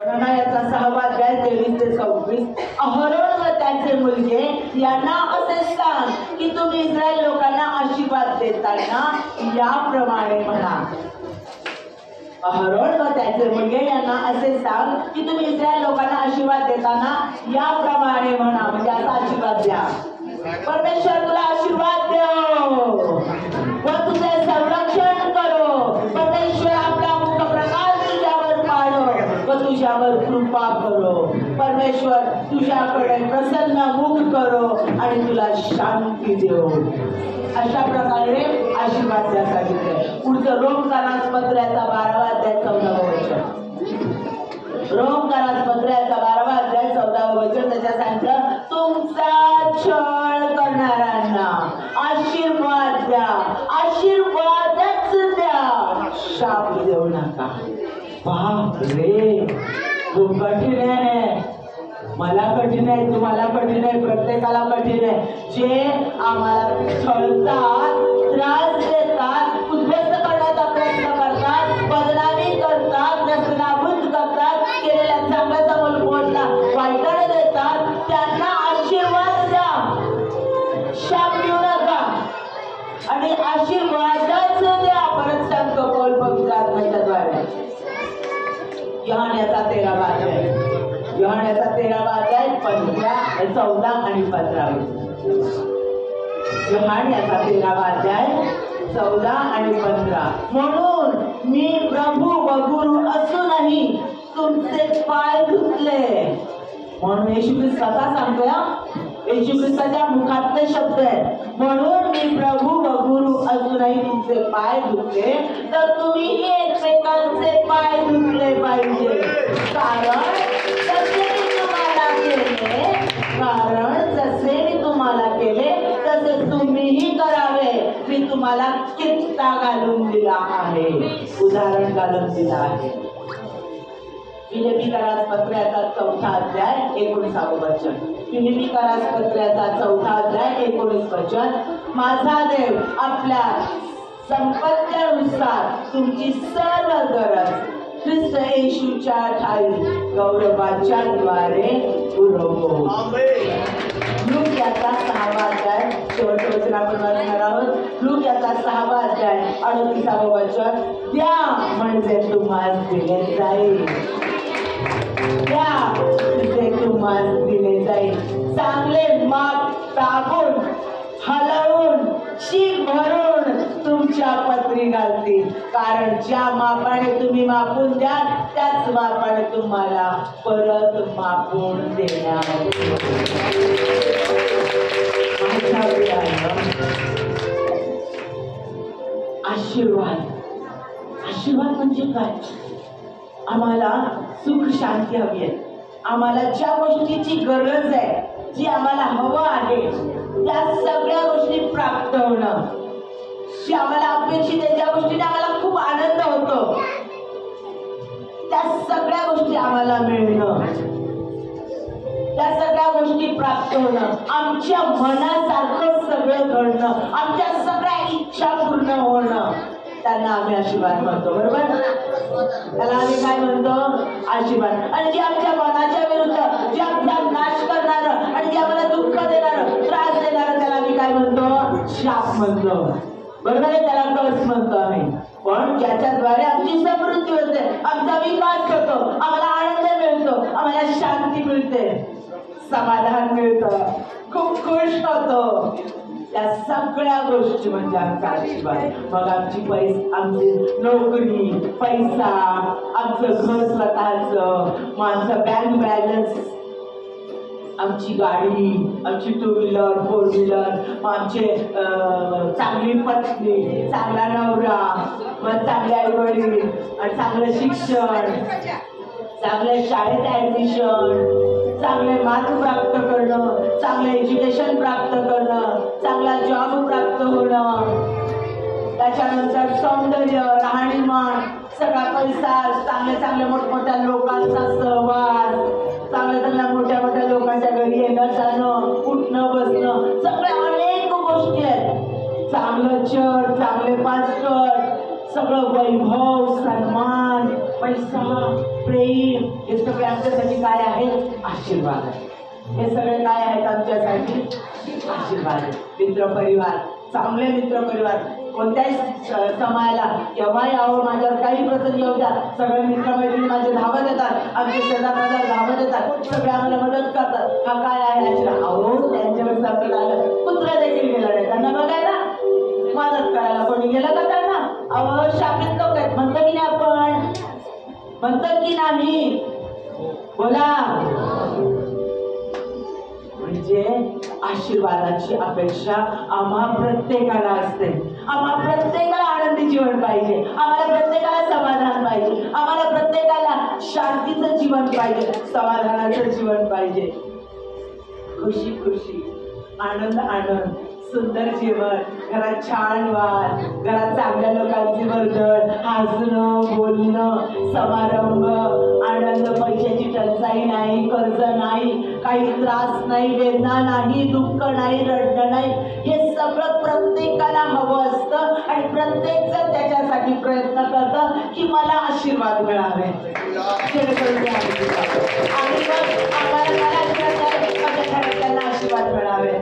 याचा 6वा अध्याय 23 ते 26. अहरोन व त्याचे मुलगे यांना असे सांग की तुम्ही इस्रायल लोकांना आशीर्वाद देताना याप्रमाणे म्हणा. अहरोन व त्याचे मुलगे यांना असे सांग की तुम्ही इस्रायल लोकांना आशीर्वाद देताना याप्रमाणे म्हणा. म्हणजे असा आशीर्वाद द्या. परमेश्वर तुला आशीर्वाद देव व तुझे संरक्षण करो. परमेश्वर आपला मुख प्रकाश तुझ्यावर पाडो व तुझ्यावर कृपा करो. परमेश्वर तुझ्याकडे प्रसन्न मुख करो आणि तुला शांती देव. अशा प्रकारे आशीर्वाद द्या सांगितले. पुढचं रोमकारास पत्राचा 12वा अध्याय 14वा वचन. रोमकारास पत्राचा 12वा अध्याय 14वा वचन त्याच्या सांगितलं तुमचा छळ करणाऱ्यांना आशीर्वाद द्या. आशीर्वादच द्या, शाप देऊ नका. बाप रे, खूप कठीण आहे. मला कठीण आहे, तुम्हाला कठीण आहे, प्रत्येकाला कठीण आहे. जे आम्हाला छळतात, त्रास देतात, उद्ध्वस्त करण्याचा प्रयत्न करतात, बदनामी करतात, व्यसनाभूत करतात, केलेल्या चांगल्याचा मोलमोलला वाईटाने देतात, त्यांना आशीर्वाद द्या, शाप देऊ नका. आणि आशीर्वादच द्या. परत सांगतो पौल पवित्र आत्म्याच्याद्वारे. योहान याचा 13वा अध्याय, योहान याचा 13वा अध्याय 14 आणि 15. योहान याचा 13वा अध्याय 14 आणि 15. म्हणून मी प्रभू व गुरु असूनही तुमचे पाय धुतले. म्हणून येशू ख्रिस्त स्वतः सांगतोय. येशू ख्रिस्ताच्या मुखातले शब्द आहेत. म्हणून मी प्रभू व गुरु असूनही तुमचे पाय धुतले तर तुम्हीही एकमेकांचे पाय धुतले पाहिजे. कारण जसे मी तुम्हाला केले तसे तुम्हीही करावे. मी तुम्हाला कित्ता घालून दिला आहे, उदाहरण घालून दिला आहे. फिलिप्पिकरास पत्राचा 4था अध्याय 19 वचन. फिलिप्पिकरास पत्राचा 4था अध्याय 19 वचन. माझा देव आपल्या संपत्तीनुसार तुमची सर्व गरज ख्रिस्त येशूच्या ठाई गौरवाच्या द्वारे पुरवो. लूक याचा 6वा अध्याय, शेवटचं वचन आपण वाचणार आहोत. लूक याचा 6वा अध्याय 38वे वचन. द्या म्हणजे तुम्हाला दिले जाईल. द्या तिथे तुम्हाला दिले जाईल. चांगले माप टाकून हलवून शीख भरून तुमच्या पत्री घालतील. कारण ज्या मापाने तुम्ही मापून द्या त्याच मापाने तुम्हाला परत मापून देण्यात. आशीर्वाद. आशीर्वाद म्हणजे काय? आम्हाला सुख शांती हवी आहे. आम्हाला ज्या गोष्टीची गरज आहे, जी आम्हाला हवं आहे, त्या सगळ्या गोष्टी प्राप्त होणं, जी आम्हाला अपेक्षित आहे, ज्या गोष्टीने आम्हाला खूप आनंद होतो, त्या सगळ्या गोष्टी आम्हाला मिळणं, त्या सगळ्या गोष्टी प्राप्त होणं, आमच्या मनासारखं सगळं घडणं, आमच्या सगळ्या इच्छा पूर्ण होणं, त्यांना आम्ही आशीर्वाद म्हणतो. बरोबर? त्याला आम्ही काय म्हणतो? आशीर्वाद. आणि जे आमच्या मनाच्या विरुद्ध, जे आमचा नाश करणारं आणि जे आम्हाला दुःख देणारं, त्रास देणारं, त्याला आम्ही काय म्हणतो? शाप म्हणतो. बरोबर आहे? त्याला कर्स म्हणतो आम्ही. पण ज्याच्याद्वारे आमची समृद्धी होते, आमचा विकास होतो, आम्हाला आनंद मिळतो, आम्हाला शांती मिळते, समाधान मिळतं, खूप खुश होतो, त्या सगळ्या गोष्टी म्हणजे आमचा आशीर्वाद. मग आमची नोकरी, पैसा, आमचं घर स्वतःचं, आमचं बँक बॅलन्स, आमची गाडी, आमची 2 व्हीलर 4 व्हीलर, आमचे चांगली पत्नी, चांगला नवरा, मग चांगले आई वडील, आणि चांगलं शिक्षण, चांगल्या शाळेत ऍडमिशन, चांगले मार्क प्राप्त करणं, चांगलं एज्युकेशन प्राप्त करणं, चांगला जॉब प्राप्त होणं, त्याच्यानंतर सौंदर्य, राहणीमान, सगळा पैसा, चांगल्या मोठमोठ्या लोकांचा सहवास, चांगल्या मोठ्या मोठ्या लोकांच्या घरी येणं जाणं, उठणं बसणं, सगळ्या अनेक गोष्टी आहेत. चांगलं चर्च, चांगले पास्टर, सगळं वैभव, सन्मान, पैसा, प्रेम, हे सगळं आमच्यासाठी काय आहे? आशीर्वाद आहे. हे सगळे काय आहेत आमच्यासाठी? आशीर्वाद आहे. मित्रपरिवार, चांगले मित्रपरिवार, कोणत्याही समायाला केव्हा यावं, माझ्यावर काही प्रसंग येऊ द्या, सगळे मित्रमैत्रिणी माझे धावत येतात, आमचे शेजारपाजार धावत येतात, सगळे आम्हाला मदत करतात. हा काय आहे आशीर्वाद? अहो, त्यांच्यावर संकट आलं, कुत्रा देखील गेला नाही त्यांना बघायला, मदत करायला कोणी गेलं का त्यांना? अहो, शापित लोक आहेत, म्हणतो की नाही आपण? म्हणतो की नाही? बोला. म्हणजे आशीर्वादाची अपेक्षा आम्हा प्रत्येकाला असते. आम्हा प्रत्येकाला आनंदी जीवन पाहिजे, आम्हाला प्रत्येकाला समाधान पाहिजे, आम्हाला प्रत्येकाला शांतीचं जीवन पाहिजे, समाधानाचं जीवन पाहिजे. खुशी खुशी, आनंद आनंद, सुंदर जीवन, घरात छान वाद, घरात चांगल्या लोकांची वर्दळ, हसणं बोलणं, समारंभ, आनंद, पैशाची टंचाई नाही, कर्ज नाही, काही त्रास नाही, वेदना नाही, दुःख नाही, रडणं नाही. हे सगळं प्रत्येकाला हवं असतं आणि प्रत्येक जण त्याच्यासाठी प्रयत्न करतं की मला आशीर्वाद मिळावे, आणि माझ्या घरातल्यांना आशीर्वाद मिळावे.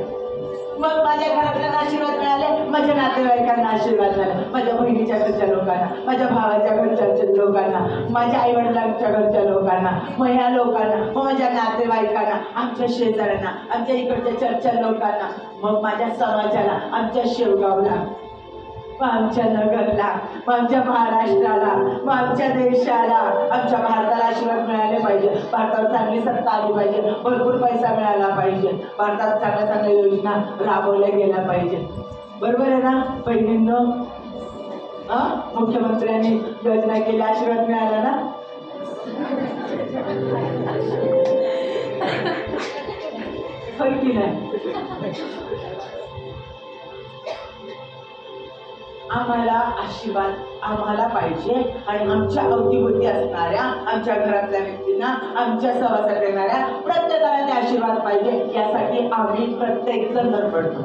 मग माझ्या घरातल्यांना आशीर्वाद मिळाले, माझ्या नातेवाईकांना आशीर्वाद मिळाले, माझ्या बहिणीच्या घरच्या लोकांना, माझ्या भावाच्या घरच्या लोकांना, माझ्या आईवडिलांच्या घरच्या लोकांना, मग ह्या लोकांना, मग माझ्या नातेवाईकांना, आमच्या शेजाऱ्यांना, आमच्या इकडच्या चर्चच्या लोकांना, मग माझ्या समाजाला, आमच्या शेवगावला, मग आमच्या नगरला, मग आमच्या महाराष्ट्राला, मग आमच्या देशाला, आमच्या भारताला आशीर्वाद मिळाले पाहिजे. भारतावर चांगली सत्ता आली पाहिजे, भरपूर पैसा मिळाला पाहिजे, भारतात चांगल्या चांगल्या योजना राबवल्या गेल्या पाहिजे. बरोबर आहे ना बहिणींनो? मुख्यमंत्र्यांनी योजना केल्या, आशीर्वाद मिळाला ना? होय की नाही? आम्हाला आशीर्वाद आम्हाला पाहिजे आणि आमच्या अवतीभोवती असणाऱ्या, आमच्या घरातल्या व्यक्तींना, आमच्या सहवासात येणाऱ्या प्रत्येकाला ते आशीर्वाद पाहिजे. यासाठी आम्ही प्रत्येक जण धडपडतो.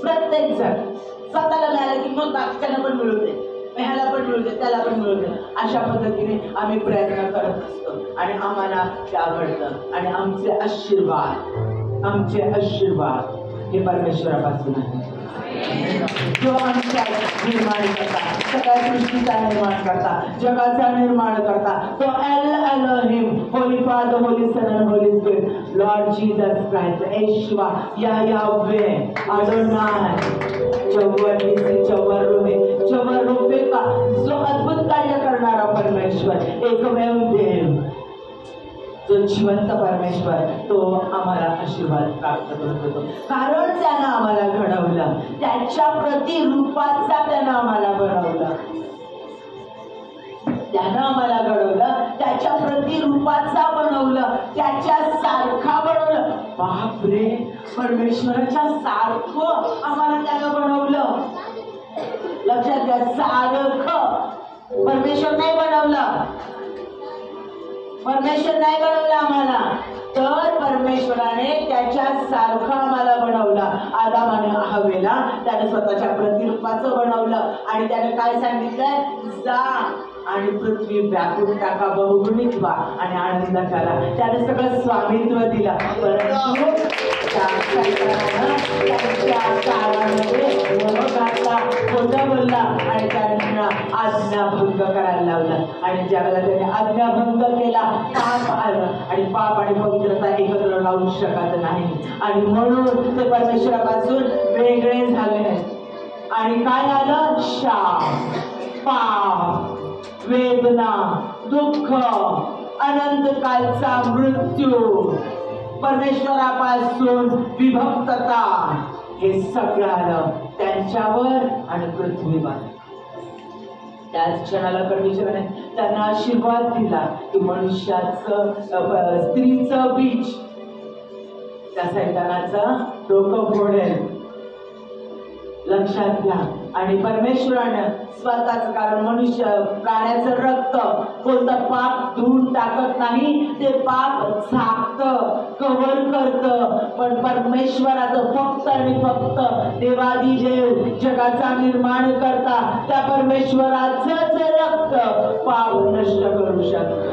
प्रत्येक जण स्वतःला मिळालं की मग बाकीच्यांना पण मिळू दे, ह्याला पण मिळू दे, त्याला पण मिळू दे, अशा पद्धतीने आम्ही प्रयत्न करत असतो आणि आम्हाला ते आवडतं. आणि आमचे आशीर्वाद हे परमेश्वरापासून आहे, जो आमच्या निर्माण करता, सगळ्या सृष्टीचा निर्माण करता, जगाचा निर्माण करता, तो Elohim, holy father, holy son and holy spirit, Lord Jesus Christ, Yeshua, Yahweh, Adonai, जवर रूपे का जो अद्भुत कार्य करणारा परमेश्वर, एकमेव देव, जो जिवंत परमेश्वर, तो आम्हाला आशीर्वाद प्राप्त करत होतो. कारण त्यानं आम्हाला घडवलं, त्याच्या प्रतिरूपाचा त्यानं आम्हाला बनवलं, त्यानं आम्हाला घडवलं, त्याच्या प्रतिरूपाचा बनवलं, त्याच्या सारखा बनवलं. बापरे, परमेश्वराच्या सारखं आम्हाला त्यानं बनवलं. लक्षात घ्या, सारखं. परमेश्वर नाही बनवलं, परमेश्वर नाही बनवलं आम्हाला, तर परमेश्वराने त्याच्या सारखं आम्हाला बनवलं. आदामाने हवेला त्याने स्वतःच्या प्रतिरूपाचं बनवलं आणि त्याने काय सांगितलंय? जा आणि पृथ्वी व्यापून टाका, बहुगुणित व्हा आणि आनंद करा. त्याने सगळं स्वामित्व दिलं, परंतु खोटं बोलला आणि त्यांना आज्ञाभंग करायला लावला. आणि ज्यावेळेला त्याने आज्ञाभंग केला, पाप आलं आणि पाप आणि पवित्रता एकत्र राहू शकत नाही आणि म्हणून ते परमेश्वरापासून वेगळे झाले. आणि काय आलं? शाप, पाप, वेदना, दुःख, अनंतकालचा मृत्यू, परमेश्वरापासून विभक्तता, हे सगळं आलं त्यांच्यावर आणि पृथ्वीवर. त्याच क्षणाला परमेश्वराने त्यांना आशीर्वाद दिला की मनुष्याचं, स्त्रीचं बीज त्या सैतानाचं डोकं फोडेल. लक्षात घ्या. आणि परमेश्वरानं स्वतःच, कारण मनुष्य प्राण्याचं रक्त कोणतं पाप धुवून टाकत नाही, ते पाप झाकतं, कव्हर करतं. पण परमेश्वराचं फक्त आणि फक्त देवादिदेव जगाचा निर्माण करता त्या परमेश्वराचंच रक्त पाप नष्ट करू शकतं.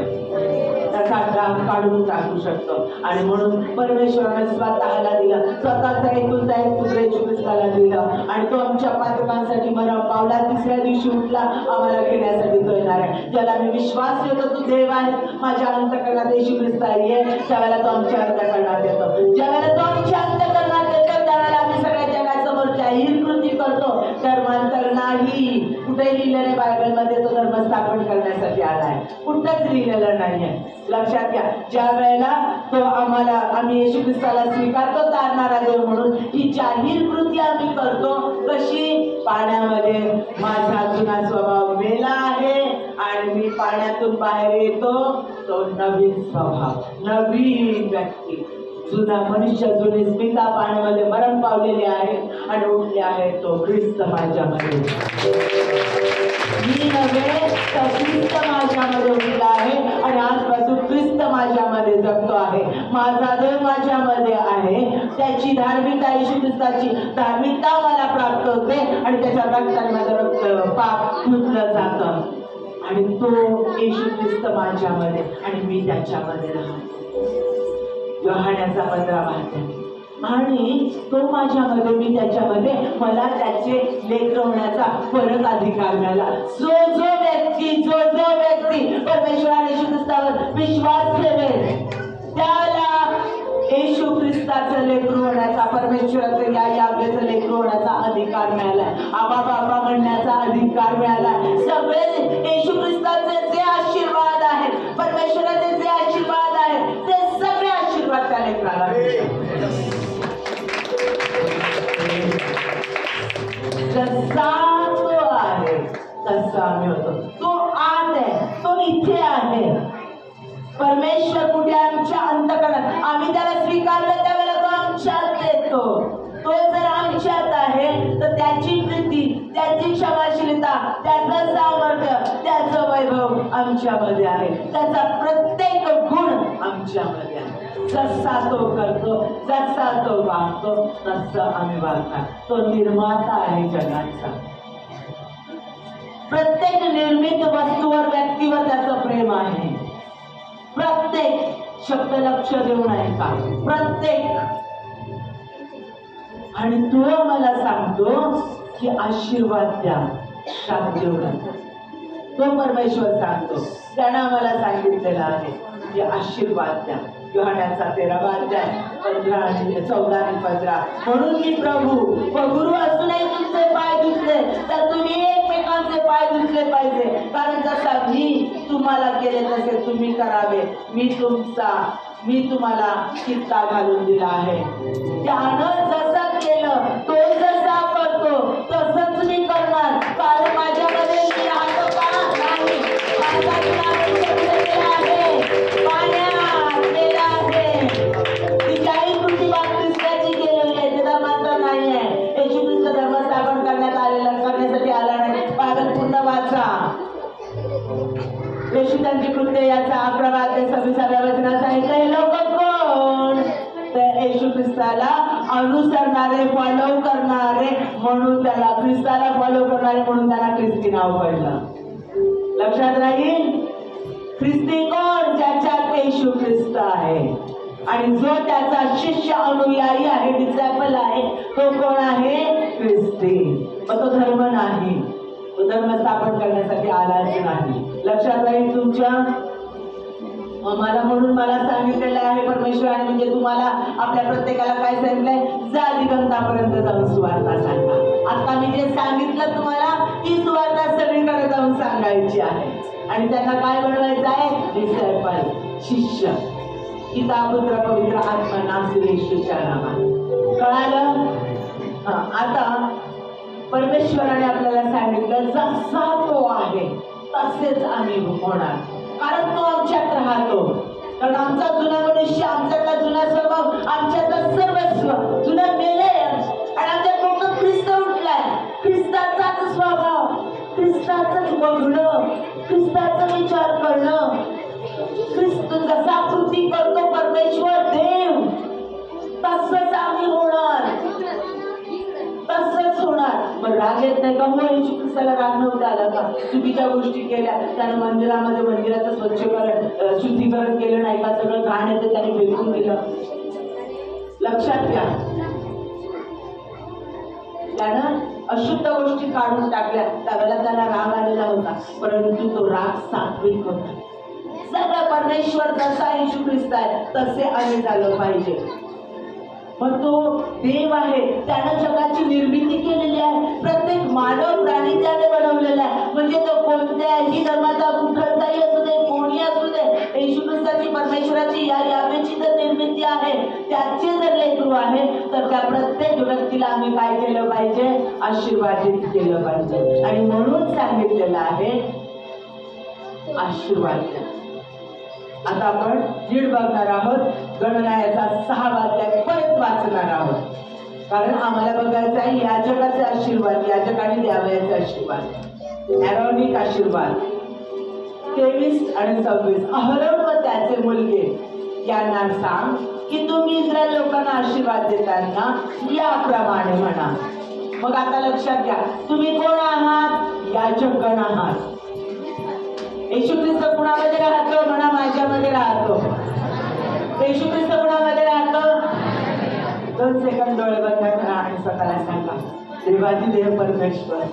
तसा डाग काढून टाकू शकतो. आणि म्हणून परमेश्वराने स्वतःला दिलं, स्वतःचा एकुलता एक पुत्र येशू ख्रिस्ताला दिलं आणि तो आमच्या पातकांसाठी मरण पावला, तिसऱ्या दिवशी उठला, आम्हाला घेण्यासाठी तो येणार आहे. ज्याला मी विश्वास ठेवतो तू देव आहे, माझ्या अंतःकरणात येशू ख्रिस्त आहे, त्यावेळेला तो आमच्या अंतःकरणात येतो. ज्यावेळेला तो आमच्या अंतःकरणात येतो त्यावेळेला आम्ही सगळ्या जगासमोर जाहीर कृती करतो. धर्मांतर नाही, कुठे लिहिलेलं आहे बायबलमध्ये तो धर्म स्थापन करण्यासाठी आलाय, कुठंच लिहिलेलं नाहीये. लक्षात घ्या, ज्या वेळेला तो आम्ही येशू ख्रिस्ताला स्वीकारतो तारणारा देव म्हणून, ही जाहीर कृती आम्ही करतो. कशी? पाण्यामध्ये माझा जुना स्वभाव मेला आहे आणि मी पाण्यातून बाहेर येतो, तो नवीन स्वभाव, नवीन व्यक्ती, जुना मनुष्य, जुनी स्मिता पाण्यामध्ये मरण पावलेले आहे आणि उठले आहे, तो ख्रिस्त माझ्यामध्ये, मी नव्हे तर ख्रिस्त माझ्यामध्ये उठला आहे आणि आजपासून ख्रिस्त माझ्यामध्ये जगतो आहे. माझा देव माझ्यामध्ये आहे, त्याची धार्मिकता, येशू ख्रिस्ताची धार्मिकता मला प्राप्त होते आणि त्याच्या रक्तामध्ये रक्त पाप धुतलं जातं आणि तो येशू ख्रिस्त माझ्यामध्ये आणि मी त्याच्यामध्ये राहतो. योहानाचा 15 वाक्य, आणि तो माझ्यामध्ये मी त्याच्यामध्ये, मला त्याचे लेकरं होण्याचा परत अधिकार मिळाला. जो व्यक्ती परमेश्वराने येशू ख्रिस्तावर विश्वास ठेवेल त्याला येशू ख्रिस्ताचं लेकरू होण्याचा, परमेश्वराचं या याज्ञेचं लेकरू होण्याचा अधिकार मिळालाय. आबा बाबा म्हणण्याचा अधिकार मिळालाय. सगळे येशू ख्रिस्ताचे जे आशीर्वाद आहेत, परमेश्वराचे जे आशीर्वाद आहेत, ते सगळे आशीर्वाद त्या लेकराला जसा तो आहे तसा आम्ही होतो. तो आत आहे, तो इथे आहे. परमेश्वर कुठे? आमच्या अंतःकरणात. आम्ही त्याला स्वीकारलं त्यावेळेला तो आमच्यात येतो. तो जर आमच्यात आहे तर त्याची प्रीती, त्याची क्षमाशीलता, त्याचं सामर्थ्य, त्याचं वैभव आमच्यामध्ये आहे, त्याचा प्रत्येक गुण आमच्यामध्ये आहे. जसा तो करतो, जसा तो वागतो, तसं आम्ही वागणार. तो निर्माता आहे जगाचा. प्रत्येक निर्मित वस्तूवर, व्यक्तीवर त्याचं प्रेम आहे. प्रत्येक शब्द लक्ष देऊन ऐका, प्रत्येक. आणि तो मला सांगतो की आशीर्वाद द्या, शाप देऊ नका. तो परमेश्वर सांगतो, त्यानं आम्हाला सांगितलेलं आहे की आशीर्वाद द्या. योहानाचा 13वा अध्याय 14 आणि 15. म्हणून मी प्रभू व गुरु असूनही तुमचे पाय धुतले, तर तुम्ही एकमेकांचे पाय धुतले पाहिजे. कारण जसा मी तुम्हाला केले तसे तुम्ही करावे. मी तुम्हाला कित्ता घालून दिला आहे. त्यानं जसं केलं, तो जसा करतो तसंच मी करणार. कारण माझ्यामध्ये मी राहतो का? नाही. करण्यासाठी आला नाही. बायबल पूर्ण वाचा. येशू त्यांची कृत्य याचा 11 ते 26 वचनात सांगितलं. हे लोक कोण? तर येशू ख्रिस्ताला अनुसरणारे, फॉलो करणारे म्हणून त्याला, ख्रिस्ताला फॉलो करणारे म्हणून त्याला ख्रिस्ती नाव पडलं. लक्षात राहील. ख्रिस्ती कोण? ज्याच्यात येशू ख्रिस्त आहे आणि जो त्याचा शिष्य, अनुयायी आहे, डिसायपल आहे, तो कोण आहे? ख्रिस्ती. मग तो धर्म नाही, तो धर्म स्थापन करण्यासाठी आलाच नाही. लक्षात राहील तुमच्या. म्हणून मला सांगितलेलं आहे परमेश्वराने, म्हणजे तुम्हाला आपल्या प्रत्येकाला काय सांगितलंय? जा दिगंतापर्यंत जाऊन सुवार्ता सांगा. आता मी जे सांगितलं तुम्हाला, ती सुवार्ता सगळीकडे जाऊन सांगायची आहे आणि त्यांना काय बनवायचं आहे? डिसायपल, शिष्य. पिता पुत्र पवित्र आत्मा नाम येशूच्या नामात. कळालं? आता परमेश्वराने आपल्याला सांगितलं जसा तो आहे तसेच आम्ही होणार. कारण तो आमच्यात राहतो. कारण आमचा जुना मनुष्य, आमच्यातला जुना स्वभाव, आमच्यातला सर्वस्व जुनं मेलंय आणि आमच्यात फक्त ख्रिस्त उठलाय. ख्रिस्ताचाच स्वभाव, ख्रिस्ताचंच बघणं, ख्रिस्ताचा विचार करणं. ख्रिस्त जसा कृती करतो परमेश्वर देव, तसंच आम्ही होणार, तसंच होणार. मग राग येत नाही का? हो, येशू ख्रिस्ताला राग नव्हता आला का? चुकीच्या गोष्टी केल्या, त्यानं मंदिरामध्ये मंदिराचं स्वच्छकरण शुद्धीकरण केलं नाही का? सगळं घाण येतं त्याने फेकून दिलं. लक्षात घ्या, त्यानं अशुद्ध गोष्टी काढून टाकल्या, त्यावेळेला त्याला राग आलेला होता, परंतु तो राग सात्विक होता. सगळं परमेश्वर जसा येशू ख्रिस्त आहे तसे आम्ही झालं पाहिजे. पण तो देव आहे, त्यानं जगाची निर्मिती केलेली आहे. प्रत्येक मानव प्राणी त्याने बनवलेला आहे. म्हणजे तो कोणत्याही धर्माचा, कुठलचाही असू दे, कोणी असू दे, येशू ख्रिस्ताची, परमेश्वराची या यावेची जर निर्मिती आहे, त्याचे जर लेकरू आहे, तर त्या प्रत्येक व्यक्तीला आम्ही काय केलं पाहिजे? आशीर्वादित केलं पाहिजे. आणि म्हणून सांगितलेलं आहे आशीर्वाद द्या. आता आपण नीट बघणार आहोत. गणनायाचा 6वा अध्याय परत वाचणार आहोत, कारण आम्हाला बघायचं आहे याजकाचे आशीर्वाद, याजकाने द्यावयाचे आशीर्वाद, ॲरोनिक आशीर्वाद. 23 आणि 26. अहरोन व त्याचे मुलगे यांना सांग की तुम्ही इस्रायल लोकांना आशीर्वाद देताना याप्रमाणे म्हणा. मग आता लक्षात घ्या, तुम्ही कोण आहात? याजकगण आहात. येशू ख्रिस्त कुणामध्ये राहतो? म्हणा, माझ्यामध्ये राहतो. येशू ख्रिस्त कुणामध्ये राहतो? 2 सेकंद डोळे बंद करा आणि स्वतःला सांगा, देवाची देव परमेश्वर,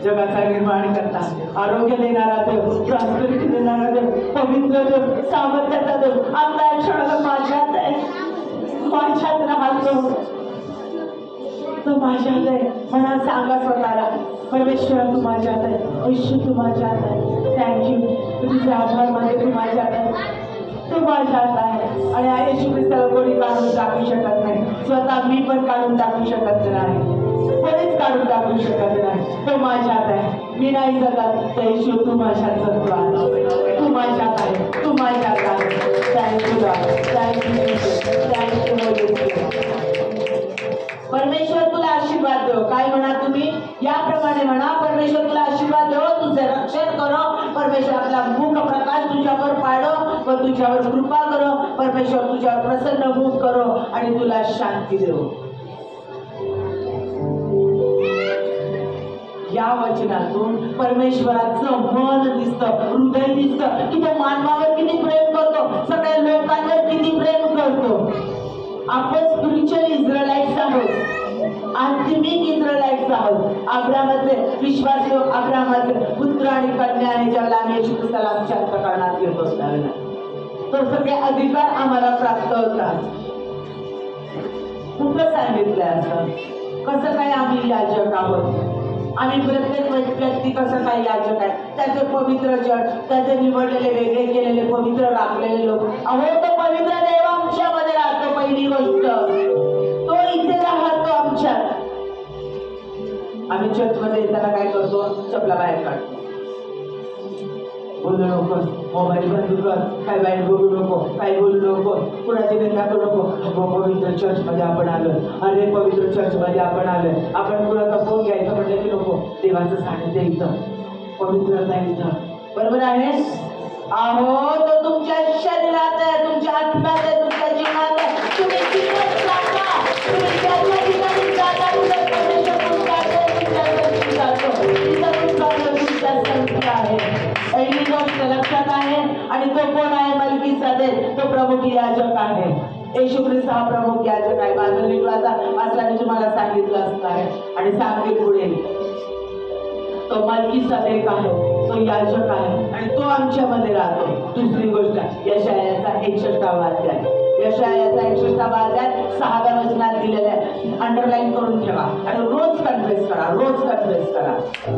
जगाचा निर्माण करता, आरोग्य देणारा देव, प्रॉस्पेरिटी देणारा देव, पवित्र देव, सामर्थ्याचा देव, आपला क्षण माझ्यात आहे, माझ्यात राहतो, तो माझ्यात आहे. म्हणा, सांगा स्वतःला, परमेश्वर तू माझ्यात आहे, येशू तू माझ्यात आहे, थँक्यू, तुझ्या आभारमध्ये तू माझ्यात आहे, तू माझ्यात आहे. आणि येशू ख्रिस्ताला कोणी काढून टाकू शकत नाही. स्वतः मी पण काढून टाकू शकत नाही, कोणीच काढून टाकू शकत नाही. तो माझ्यात आहे, मी नाही जगत, तर येशू तू माझ्यात जगतो आहे, तू माझ्यात आहे, तू माझ्यात आहे. Thank you God, thank you, thank you. परमेश्वर तुला आशीर्वाद देव. काय म्हणा तुम्ही? याप्रमाणे म्हणा, परमेश्वर तुला आशीर्वाद देव, तुझे रक्षण करो, परमेश्वर आपला मुख प्रकाश तुझ्यावर पाडो व तुझ्यावर कृपा करो, परमेश्वर तुझ्यावर प्रसन्न मुख करो आणि तुला शांती देव. या वचनातून परमेश्वराचं मन दिसतं, हृदय दिसतं की तो मानवावर किती प्रेम करतो, सगळ्या लोकांवर किती प्रेम करतो. आपण स्पिरिच्युअल इस्रायलाइट्स आहोत, आध्यात्मिक इस्रायलाइट्स आहोत. अब्राहामाचे विश्वासू, अब्राहामाचे पुत्र आणि कन्या आहे. ज्याला आम्ही येशू ख्रिस्ताला आमच्या अंतःकरणात घेतो त्यावेळेला तो सगळे अधिकार आम्हाला प्राप्त होतात. कुठं सांगितलंय असं? कसं काय आम्ही याजक आहोत? आम्ही प्रत्येक व्यक्ती कसं काय याजक आहे? त्याचे पवित्र जड, त्याचे निवडलेले, वेगळे केलेले, पवित्र राखलेले लोक. अहो, तो पवित्र देव आमच्यामध्ये राहतो. पहिली गोष्ट, तो इथे राहतो आमच्यात. आम्ही चर्चमध्ये येताना काय करतो? चपला बाहेर काढतो, बोलू नको, मोबाईल बंद कर, काय बाहेर बोलू नको, काय बोलू नको, कुणाची निंदा करू नको. पवित्र चर्चमध्ये आपण आलो, अरे पवित्र चर्चमध्ये आपण आलोय. आपण कुणाचा फोन घ्यायचं म्हटलं की नको, देवाचं सानिध्य इथं, पवित्रता इथं. बरोबर आहे? अहो, तो तुमच्या शरीरात आहे, तुमच्या आत्म्यात आहे, तुमच्या जीवनात आहे. तुम्ही तिथेच जाता, तुम्ही त्याच्या ठिकाणी जाता, तुमच्या परमेश्वर तुमच्या जातो, तुमच्या संख्या आहे. पहिली गोष्ट लक्षात आहे. आणि तो कोण आहे? मलकीसेदेक, तो प्रमुख याजक आहे. येशू ख्रिस्त हा प्रमुख याजक आहे. बाजूला वाचल्याने तुम्हाला सांगितलं असणार आहे आणि सांगते पुढे. तो मलकीसेदेक आहे, तो याजक आहे आणि तो आमच्यामध्ये राहतो. दुसरी गोष्ट, यशायाचा 61वा अध्याय, यशायाचा 61वा अध्याय 6व्या वचनात दिलेला आहे. अंडरलाईन करून ठेवा आणि रोज कन्फेस करा, रोज कन्फेस करा.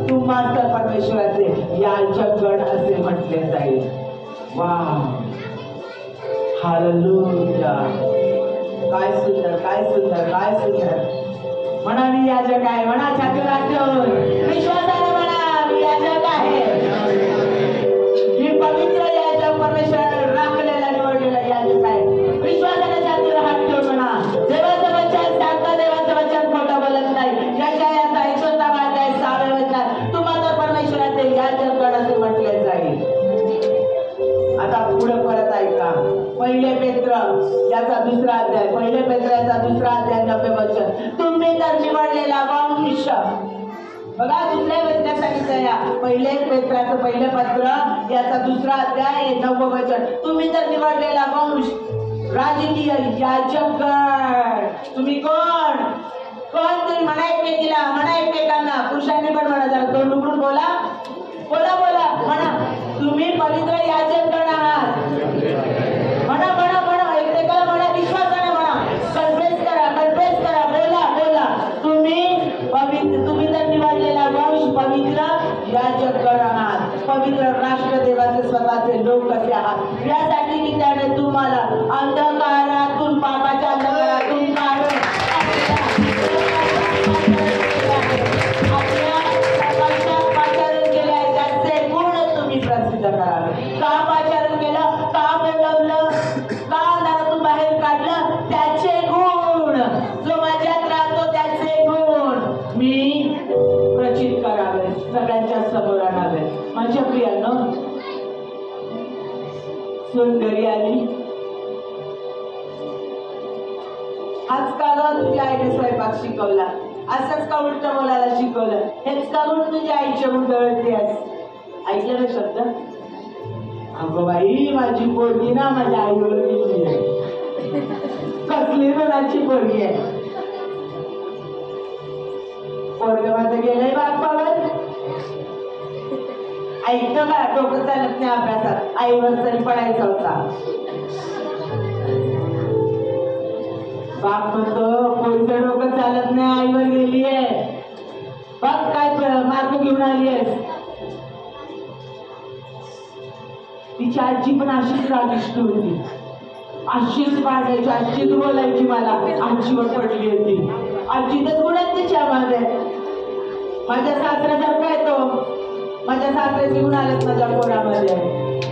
तुम्हाला तर परमेश्वराचे याजकगण असे म्हटले जाईल. वाह, हालेलुया. काय सुंदर, काय सुंदर, काय सुंदर. म्हणा, मी याजक आहे. म्हणा, छातीवर हात ठेवून विश्वासाने म्हणा, मी याजक आहे. मी पवित्र याजक, परमेश्वराने राखलेला, निवडलेला याजक आहे. विश्वासाने छातीवर हात ठेवून म्हणा, देवाचं वचन सांगतं, देवाचं वचन खोटं बोलत नाही. यशायाचा 61वा अध्याय 6व्या वचनात तुम्हाला तर परमेश्वराचे याजकगण असे म्हटले जाईल. आता पुढे परत ऐका. पहिले पेत्र याचा 2रा अध्याय, पहिले पेत्र याचा 2रा अध्याय 9वे वचन. तुम्ही तर निवडलेला वंश, बघा दुसऱ्या वचनात सांगितलं या पहिले पेत्राचं पहिलं पत्र याचा दुसरा अध्याय 9वं वचन. तुम्ही तर निवडलेला वंश, राजकीय याजकगण. तुम्ही कोण कोण तुम्ही म्हणा एकमेकांना पुरुषांनी पण म्हणा, जरा तोंड उघडून बोला बोला बोला म्हणा. तुम्ही पवित्र याजकगण आहात. म्हणा म्हणा म्हणा एकमेकाला म्हणा, विश्वासाने म्हणा, कन्फेस करा बोला बोला. तुम्ही तर निवडलेला वंश, पवित्र याजकगण आहात, पवित्र राष्ट्र, देवाचे स्वतःचे लोक कसे आहात, यासाठी की त्याने तुम्हाला अंधकारातून, पापाच्या अंधकारातून काढून आपल्या पाचारण केले आहे. त्याचे गुण तुम्ही प्रसिद्ध करावे. का पाचारण केलं, का बोलवलं, का अंधारातून बाहेर काढलं, त्याचे गुण. जो माझ्यात राहतो त्याचे गुण मी प्रचित करावे, सगळ्यांच्या समोर आणावे. माझ्या प्रियानं सून घरी आली. आज का ग तुझ्या आईने स्वयंपाक शिकवला, असंच का उलट बोलायला शिकवलं, हेच का म्हणून तुझ्या आईच्या उलटवळतेस. ऐकलं ना शब्द? अगं बाई माझी पोरगी ना माझ्या आईवर गेली आहे. कसली गुणाची पोरगी आहे. पोरग माझं गेलंय बापावर. ऐकतं का, डोकं चालत नाही अभ्यासात, आईवर तरी पडायचा होता. बाप म्हणतो पोरीचं डोकं चालत नाही, आईवर गेली आहे, बघ काय मार्ग घेऊन आली आहेस. तिची आजी पण अशीच रागिष्ट होती, अशीच पाडायची, अशीच बोलायची. मला आजीवर पडली होती. आजीतच गुण आहेत तिच्यामध्ये. माझ्या सासऱ्यासारखा आहे तो. माझ्या सासऱ्याचे गुण आलेत माझ्या पोरामध्ये.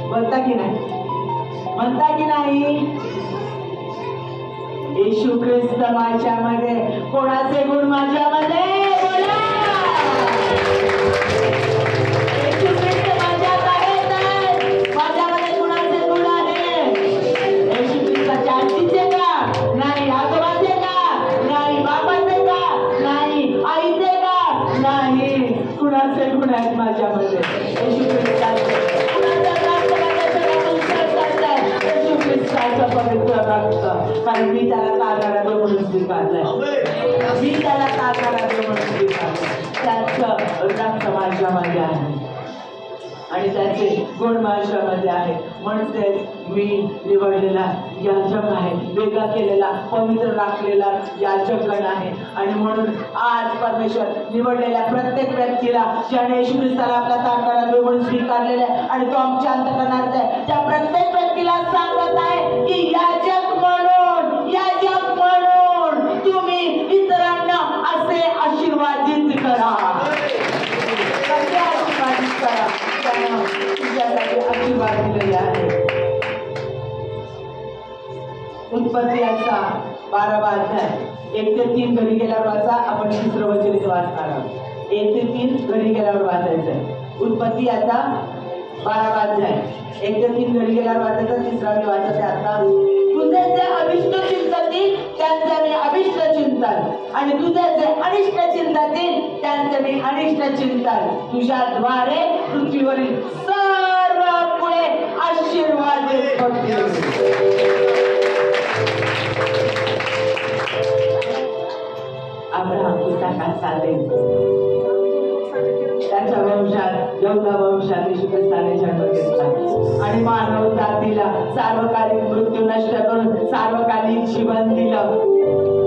म्हणता की नाही, म्हणता की नाही. येशू ख्रिस्त माझ्यामध्ये, कोणाचे गुण माझ्यामध्ये बोला. येशू ख्रिस्त माझ्यात आहेत, माझ्यामध्ये कुणाचे गुण आहेत. येशू ख्रिस्ताच्या आजीचे का नाही, आजोबाचे का नाही, बाबाचे का नाही, आईचे का नाही, कुणाचे गुण आहेत माझ्यामध्ये. येशू ख्रिस्ताचे पवित्र रक्त, कारण मी त्याला तारणारा देव म्हणून स्वीकारलंय. मी त्याला तारणारा देव म्हणून स्वीकारलंय. त्याचं रक्त माझ्यामध्ये आहे आणि त्याचे गुण माझ्यामध्ये आहे. म्हणजे मी निवडलेला याजक आहे, वेगळा केलेला, पवित्र राखलेला याजकगण आहे. आणि म्हणून आज परमेश्वर निवडलेल्या प्रत्येक व्यक्तीला, ज्याने येशू ख्रिस्ताला आपला तारणारा देव म्हणून स्वीकारलेला आहे आणि तो आमच्या अंतःकरणात आहे, त्या प्रत्येक व्यक्तीला सांगत आहे की याजक म्हणून तुम्ही इतरांना असे आशीर्वादित करा. कसे आशीर्वादित करा, त्यानं तुझ्यासाठी आशीर्वाद दिलेले आहे. उत्पत्ती 12 अध्याय 1 ते 3 घरी गेल्यावर वाचा. आपण तिसरं वचन इथे वाचणार आहोत. 1 ते 3 घरी गेल्यावर वाचायचं. उत्पत्ती 12 अध्याय 1 ते 3 घरी गेल्यावर वाचायचं. तिसरा मी वाचते आता. तुझे जे अभिष्ट चिंततील त्यांचे मी अभिष्ट चिंतन, आणि तुझे जे अनिष्ट चिंततील त्यांचे मी अनिष्ट चिंतन. तुझ्याद्वारे पृथ्वीवरील सर्व कुळे आशीर्वादित होतील. अब्राहम पुस्तकात चालेल, त्याच्या वंशात, यहूदा वंशात येशू ख्रिस्ताने जन्म घेतला आणि मानव जातीला सार्वकालिक मृत्यू नष्ट करून सार्वकालिक जीवन दिलं.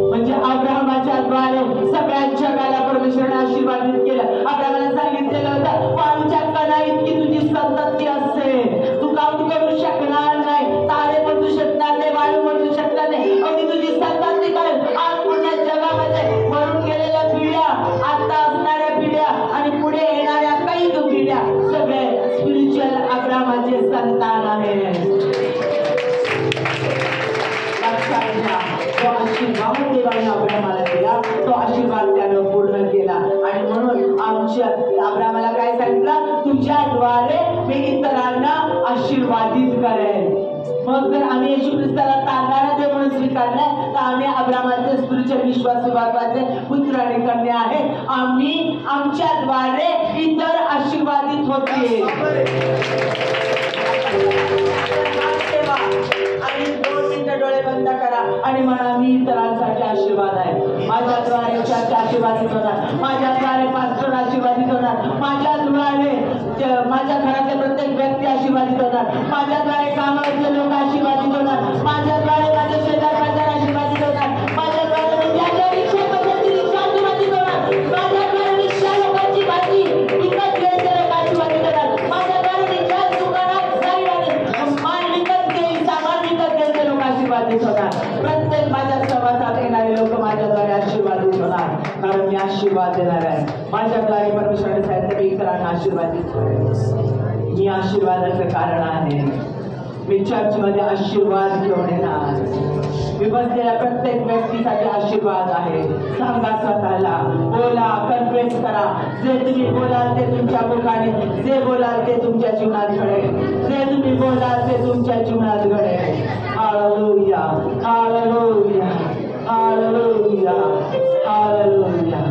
म्हणजे अब्राहमाच्या द्वारे सगळ्या जगाला परमेश्वराने आशीर्वादित केलं. अब्राहमाला सांगितलेलं होतं, वाळूच्या कणा इतकी तुझी संतती असते, तू काउंट करू शकणार नाही, तारे म्हणू शकणार नाही, वाळू म्हणू शकणार नाही, अगदी तुझी संतती करेल. आज पूर्ण जगामध्ये मरून गेलेल्या पिढ्या, आता असणाऱ्या पिढ्या आणि पुढे येणाऱ्या काही पिढ्या सगळे स्पिरिच्युअल अब्राहमाचे संतान आहेत. लक्षात घ्या, तो आशीर्वाद देवाने अब्राहमाला दिला, तो आशीर्वाद त्यानं पूर्ण केला. आणि म्हणून आमच्या अब्राहमाला काय सांगितलं, तुझ्याद्वारे मी इतरांना आशीर्वादित करेन. मग जर आम्ही येशू ख्रिस्ताला तारणारा देव म्हणून म्हणून स्वीकारलाय तर आम्ही अब्रामाचे स्पिरिच्युअल विश्वासू बाबाचे पुत्र आणि कन्या आहे. आम्ही आमच्याद्वारे इतर आशीर्वादित होतील. आणि 2 मिनिटं डोळे बंद करा आणि म्हणा मी इतरांसाठी आशीर्वाद आहे. माझ्याद्वारे चर्च आशीर्वादित होणार, माझ्याद्वारे पास्टर आशीर्वादित होणार, माझ्याद्वारे माझ्या घरातले प्रत्येक व्यक्ती आशीर्वादित होणार, माझ्याद्वारे कामावरचे लोक आशीर्वादित होणार, माझ्याद्वारे माझे शेजार बाजार आशीर्वादित होणार, माझ्याद्वारे ज्याच्या रिक्षामध्ये रिक्षा आशीर्वादित होणार, माझ्याद्वारे रिक्षा लोकांची भाजी विकत घ्यायचे लोक आशीर्वादित होणार, माझ्याद्वारे रिक्षा दुकानात जाईल आणि माल विकत घेईल, सामान विकत घ्यायचे लोक आशीर्वादित होणार. प्रत्येक माझ्या सहवासात येणारे लोक माझ्याद्वारे आशीर्वादित होणार, कारण मी आशीर्वाद देणार आहे. माझ्याद्वारे परमेश्वराने सांगितलं मी इतरांना आशीर्वादित होईल. मी आशीर्वादाचं कारण आहे. मी चर्चमध्ये आशीर्वाद घेऊन येणार. मी बसलेल्या प्रत्येक व्यक्तीसाठी आशीर्वाद आहे. सांगा स्वतःला, बोला, कन्फ्रेन्स करा. जे तुम्ही बोलाल ते तुमच्या मुखाने, जे बोलाल ते तुमच्या जीवनात घडेल, जे तुम्ही बोलाल ते तुमच्या जीवनात घडेल. Hallelujah, hallelujah, hallelujah, hallelujah.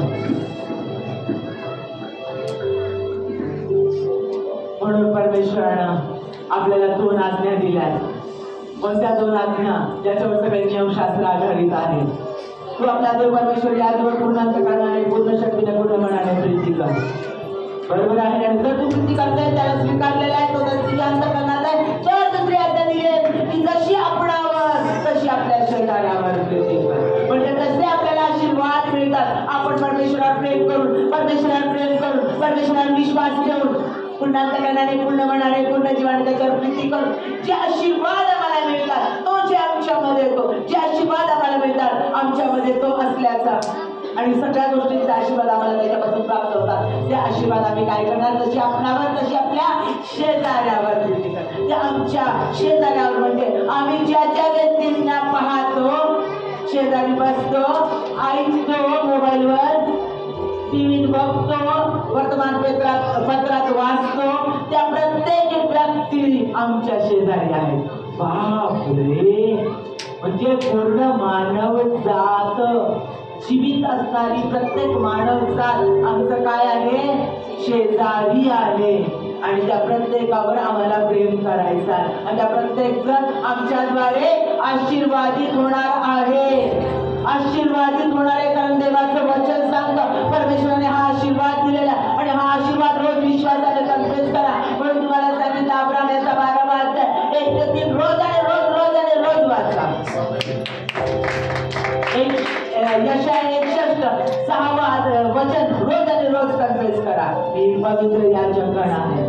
म्हणून परमेश्वरानं आपल्याला 2 आज्ञा दिल्या. कोणत्या 2 आज्ञा? ज्याच्यावर सगळे नियमशास्त्र आधारित आहे. तू आपला देव परमेश्वर याजवळ पूर्ण अंतःकरणाने, पूर्ण शक्तीने, पूर्ण मनाने प्रीती कर. बरोबर आहे. आणि जर तू प्रीती करताय, त्याला स्वीकारलेला आहे, तो तुझ्या अंतःकरणात आहे. तर दुसरी आज्ञा दिली आहे की जशी आपणावर तशी आपल्या शेजाऱ्यावर प्रीती कर. म्हणजे जसे आपल्याला आशीर्वाद मिळतात, आपण परमेश्वरावर प्रेम करून, परमेश्वरावर प्रेम करून, परमेश्वरावर विश्वास ठेवून, पूर्ण अंतःकरणाने, पूर्ण मनाने, पूर्ण जीवाने त्याच्यावर प्रीती करून जे आशीर्वाद आम्हाला मिळतात, तो जे आमच्यामध्ये येतो, जे आशीर्वाद आम्हाला मिळतात आमच्यामध्ये तो असल्याचा आणि सगळ्या गोष्टींचा आशीर्वाद आम्हाला त्याच्यापासून प्राप्त होतात. ते आशीर्वाद आम्ही काय करणार? जशी आपणावर तशी आपल्या शेजाऱ्यावर प्रीती करणार. ते आमच्या शेजाऱ्यावर म्हणजे आम्ही ज्या ज्या व्यक्तींना पाहतो, शेजारी बसतो, ऐकतो, मोबाईलवर टीव्हीत बघतो, वर्तमानपत्रात वाचतो, त्या प्रत्येक व्यक्ती आमच्या शेजारी आहे. बापरे, म्हणजे पूर्ण मानव जात, जीवित असणारी प्रत्येक मानव जात आमचं काय आहे? शेजारी आहे. आणि त्या प्रत्येकावर आम्हाला प्रेम करायचं आहे आणि त्या प्रत्येक जण आमच्याद्वारे आशीर्वादित होणार आहे. आशीर्वादित होणार आहे, कारण देवाचं वचन सांगतं परमेश्वराने हा आशीर्वाद दिलेला आणि हा आशीर्वाद रोज विश्वासाने कन्फेस करा. म्हणून तुम्हाला सांगितलं अब्राम याचा 12वा अध्याय 1 ते 3 रोज आणि रोज रोज आणि रोज वाचा. यशाया 61 6वा वचन रोज आणि रोज कन्फेस करा. मी पवित्र या जगण आहे,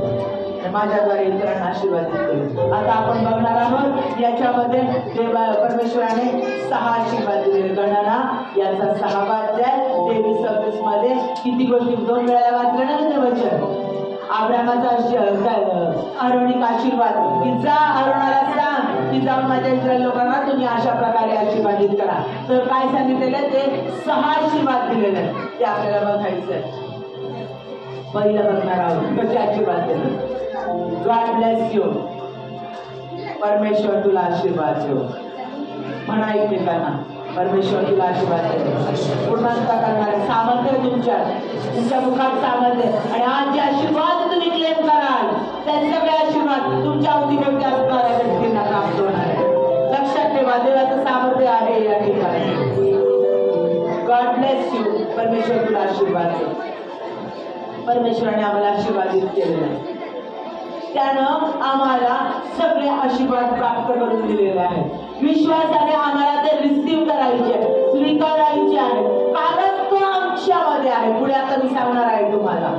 माझ्याद्वारे इतरांना आशीर्वादित करेल. आता आपण बघणार आहोत याच्यामध्ये परमेश्वराने 6 आशीर्वाद दिले. गणना याचा 6वा अध्याय 23-26 मध्ये किती गोष्टी 2 वेळा वाचले ना ते वचन. अब्रामाचा आरोनिक आशीर्वाद की जा अरोनाला सांग की जाऊन माझ्या इस्रायल लोकांना तुम्ही अशा प्रकारे आशीर्वादित करा. तर काय सांगितलेलं? ते 6 आशीर्वाद दिलेले ते आपल्याला बघायचं. पहिलं बघणार आहोत कसे आशीर्वाद दिले. God bless you. परमेश्वर तुला आशीर्वाद देव. म्हणा एकमेकांना परमेश्वर तुला आशीर्वाद देव. पूर्णांत करणारे सामर्थ्य तुमच्या मुखात सामर्थ्य आणि आज जे आशीर्वाद तुम्ही क्लेम कराल त्या सगळे आशीर्वाद तुमच्या अवतीभोवती असणाऱ्या व्यक्तींना प्राप्त होणार आहे. लक्षात ठेवा, देवाचं सामर्थ्य आहे या ठिकाणी. God bless you. परमेश्वर तुला आशीर्वाद देव. परमेश्वराने आम्हाला आशीर्वादित केलेला आहे. त्यानं आम्हाला सगळे आशीर्वाद प्राप्त करून दिलेले आहेत. विश्वासाने आम्हाला ते रिसीव्ह करायचे, स्वीकारायचे आहे, कारण तो आमच्यामध्ये आहे. पुढे आता मी सांगणार आहे तुम्हाला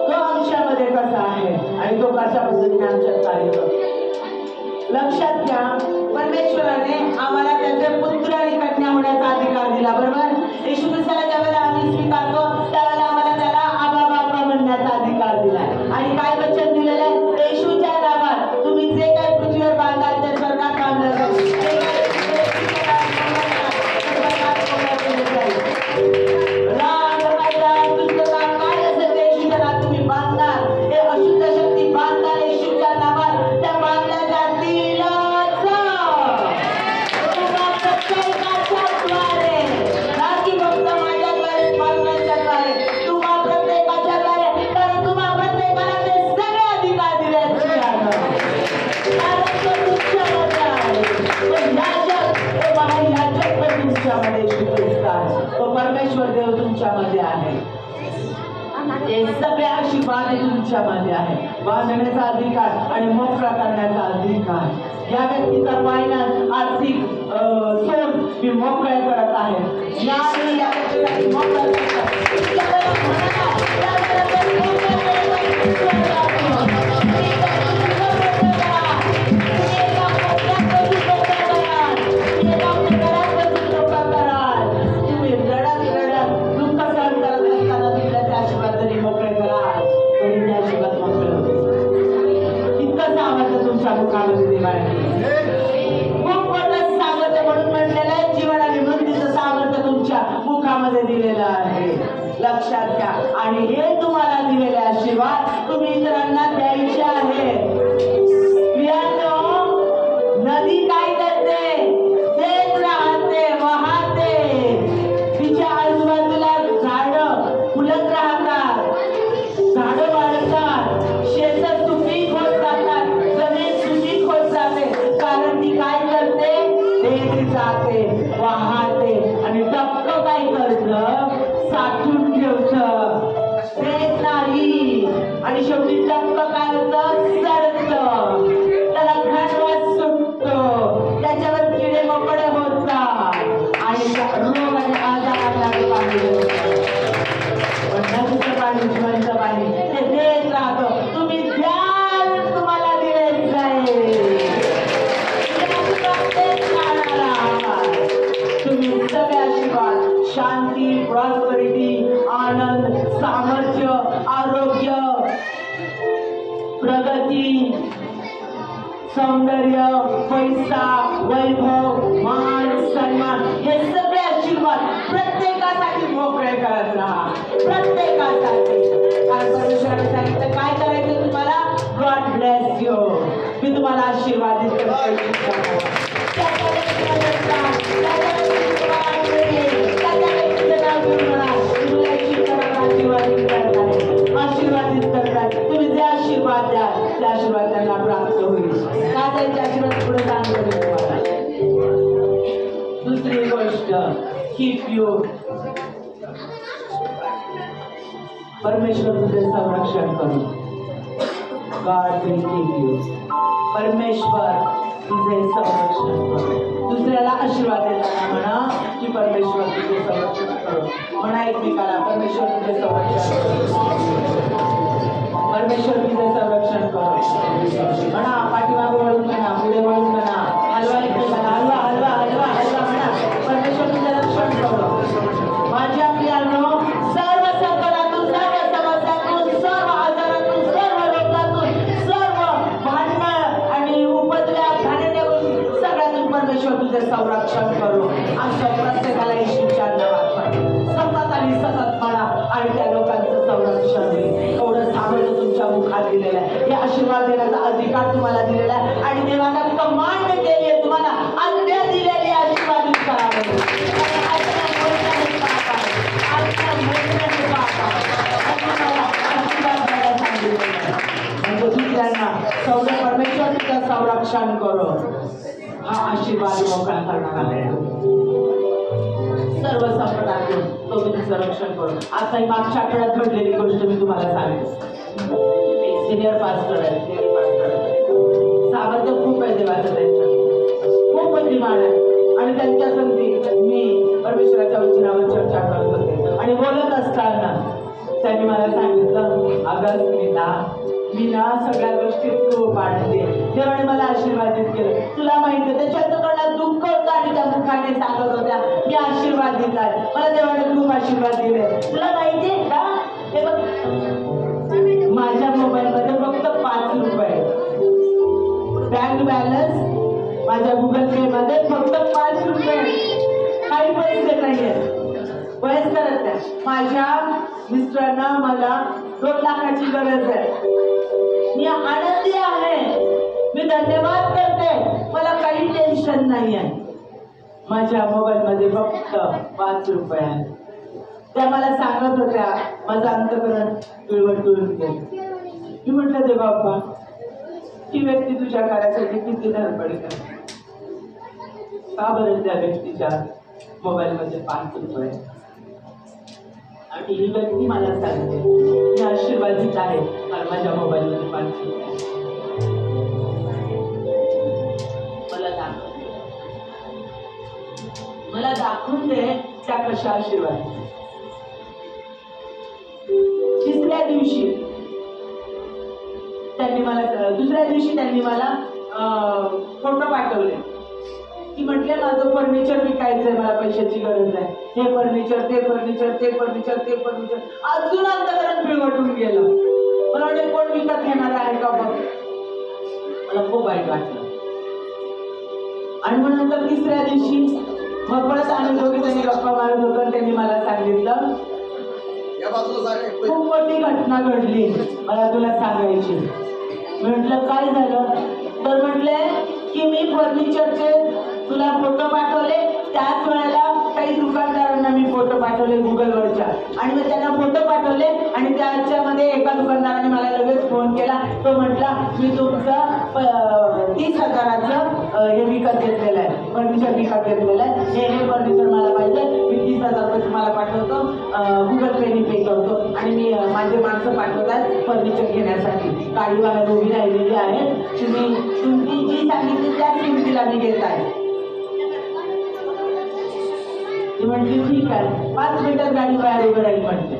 तो आमच्यामध्ये कसा आहे आणि तो कशा पद्धतीने आमच्यात कार्य करतो. लक्षात घ्या, परमेश्वराने आम्हाला त्याचे पुत्र आणि कन्या होण्याचा अधिकार दिला. बरोबर. येशू ख्रिस्ताला ज्यावेळेला आम्ही स्वीकारतो त्यावेळेला आम्हाला त्याला आबा बाबा म्हणण्याचा अधिकार दिला आणि काय वचन दिलेलं आहे? येशूच्या नावात तुम्ही जे काही पृथ्वीवर बांधाल ते स्वर्गात बांधलं जाईल. काय असेल ते येशूच्या नावात तुम्ही बांधणार, हे अशुद्ध शक्ती बांधणार येशूच्या नावात त्या बांधल्या जातीलच. तुमच्यामध्ये येशू ख्रिस्त आहे, तो परमेश्वर देव तुमच्यामध्ये आहे, ते सगळे आशीर्वाद तुमच्यामध्ये आहे. बांधण्याचा अधिकार आणि मोकळा करण्याचा अधिकार. या व्यक्तीचा फायनान्स आर्थिक सोर्स मी मोकळे करत आहे. या व्यक्तीसाठी मोकळा दिलेला आहे. लक्षात घ्या. आणि हे तुम्हाला दिलेले आशीर्वाद तुम्ही इतरांना द्यायचे आहे. नदी काय करते? तेच राहते, वाहते. तिच्या आजूबाजूला झाडं फुलत राहतात, झाडं वाढतात, शेत सुपीक होत जातात, जमीन सुपीक होत जाते. कारण ती काय करते? देत जाते, वाहते. आणि टपकं काय करतं? साठून ठेवतं, देत नाही. आणि शेवटी टपकं काय होतं? सडतं, त्याला घाणवास सुटतो, त्याच्यावर किडे मकोडे होतात आणि रोग आणि आजाराला पाणी नदीचं पाणी, जीवनचं पाणी ते देत राहतं. तुम्ही द्याल, तुम्हाला दिले जाईल. तुम्ही सगळे आशीर्वाद, शांती, प्रॉस्पेरिटी, आनंद, सामर्थ्य, आरोग्य, प्रगती, सौंदर्य, पैसा, वैभव, मान, सन्मान, हे सगळे आशीर्वाद प्रत्येकासाठी मोकळे करत राहा. प्रत्येकासाठी. कारण परमेश्वराने सांगितलं काय करायचं तुम्हाला? God bless you. मी तुम्हाला आशीर्वादित करतो. आशीर्वादित करतात. तुम्ही जे आशीर्वाद द्या त्या आशीर्वाद त्यांना प्राप्त होईल. का त्यांचे आशीर्वाद पुढे सांगतो तुम्हाला. दुसरी गोष्ट, कीप यू. परमेश्वर तुझे संरक्षण करू. God will keep you. परमेश्वर तुझे संरक्षण करू. दुसऱ्याला आशीर्वाद देताना म्हणा की परमेश्वर तुझे संरक्षण करू. म्हणा एकमेकाला परमेश्वर तुझे संरक्षण करू. परमेश्वर तुझे संरक्षण करू. म्हणा पाठीमागे वळून म्हणा, पुढे वळून म्हणा, हलवा एकमेकाला, हलवा हलवा हलवा हलवा म्हणा, परमेश्वर तुझे रक्षण करू. माझ्या प्रियांनो, सर्व संकटातून, सर्व समस्यातून, सर्व आजारातून, सर्व रोगातून, सर्व भांडण आणि उपद्रव, घाणेरड्यातून, सगळ्यातून परमेश्वर तुझे संरक्षण करू. आमच्या प्रत्येकाला येशूच्या नावात सतत आणि सतत म्हणा आणि त्या लोकांचं संरक्षण होईल. एवढं सामर्थ्य तुमच्या मुखात दिलेलं आहे. हे आशीर्वाद देण्याचा अधिकार तुम्हाला दिलेला आहे आणि देवाने कमांड केली आहे, तुम्हाला आज्ञा दिलेली आशीर्वादित करावं. म्हणजे दुसऱ्यांना सौर परमेश्वर तुझं संरक्षण करो. हा आशीर्वाद मोकळा करणार आहे. सर्व संकटातून तो तुम्ही संरक्षण करू. आता ही मागच्या आठवड्यात घडलेली गोष्ट मी तुम्हाला सांगेन. सिनियर पास्टर आहे, सिनियर पास्टर सामर्थ्य खूप आहे देवाचं, त्यांच्या खूप बुद्धिमान आहे. आणि त्यांच्या संगती मी परमेश्वराच्या वचनावर चर्चा करत होते आणि बोलत असताना त्यांनी मला सांगितलं, अगं मी ना सगळ्या गोष्टी खूप आनंदी आहे. देवाने मला आशीर्वादित केलं. तुला माहिती आहे त्याच्याकडनं दुःख होतं आणि त्या मुखाने सांगत होत्या मी आशीर्वाद दिला आहे, मला देवाने खूप आशीर्वाद दिले. तुला माहिती आहे का? हे बघ, माझ्या मोबाईलमध्ये फक्त 5 रुपये बँक बॅलन्स, माझ्या गुगल पे मध्ये फक्त 5 रुपये, काही पैसे नाहीये. वयस्कर त्या माझ्या मिस्टरांना मला 2 लाखाची गरज आहे. मी आनंदी आहे, मी धन्यवाद करते, मला काही टेन्शन नाही आहे. माझ्या मोबाईल मध्ये फक्त 5 रुपये आहे. त्या मला सांगत होत्या, माझं अंतःकरण पिळवटून गेलं. मी म्हटलं देवा बाप्पा, ही व्यक्ती तुझ्या कार्यासाठी किती धडपड करते, का बरं त्या व्यक्तीच्या मोबाईलमध्ये 5 रुपये. आणि ही व्यक्ती मला सांगते मी आशीर्वादित आहे कारण माझ्या मोबाईलमध्ये 5 रुपये. मला दाखवून दे त्या कशा आशीर्वाद. तिसऱ्या दिवशी त्यांनी मला दुसऱ्या दिवशी त्यांनी मला फोटो पाठवले की म्हटले माझं फर्निचर विकायचंय, मला पैशाची गरज आहे, हे फर्निचर ते फर्निचर ते फर्निचर ते फर्निचर. अजून अंतकरण पिळवटून गेलं. मला वाटलं कोण विकत घेणार आहे का बघ. मला खूप वाईट वाटलं. आणि मग नंतर तिसऱ्या दिवशी मग परत आम्ही दोघे त्यांनी गप्पा मारत होतो. त्यांनी मला सांगितलं खूप मोठी घटना घडली, मला तुला सांगायची. म्हटलं काय झालं. तर म्हटले की मी फर्निचरचे तुला फोटो पाठवले, त्याच वेळेला काही दुकानदारांना मी फोटो पाठवले गुगलवरच्या. आणि मग त्यांना फोटो पाठवले आणि त्याच्यामध्ये एका दुकानदाराने मला लगेच फोन केला. तो म्हटला मी तुमचं 30,000चं हे विकत घेतलेलं आहे, फर्निचर विकत घेतलेलं आहे, हे फर्निचर मला पाहिजे, मी 30,000 रुपये तुम्हाला पाठवतो, गुगल पेने पे करतो. आणि मी माझे माणसं पाठवतात फर्निचर घेण्यासाठी. गाडीवाला उभी राहिलेली आहे, तुम्ही जी सांगितली त्याच किमतीला मी घेत आहे. ती म्हटली ठीक आहे. 5 मिनिटात गाडी बाहेर उभं राहील म्हटले.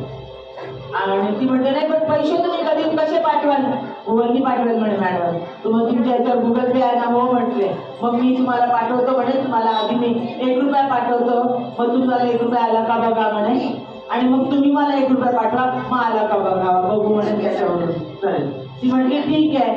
आणि ती म्हटली नाही पण पैसे तुम्ही कधी कसे पाठवाल. गुगलनी पाठवेल म्हणे मॅडम. तुम्ही तुमच्या याच्यावर गुगल पे आहे ना. हो म्हटले. मग मी तुम्हाला पाठवतो म्हणे. तुम्हाला आधी मी 1 रुपया पाठवतो, मग तुम्हाला 1 रुपया आला का बघा म्हणे. आणि मग तुम्ही मला 1 रुपया पाठवा, मग आला का बघा बघू म्हणे त्याच्यावरून करेल. ती म्हटली ठीक आहे.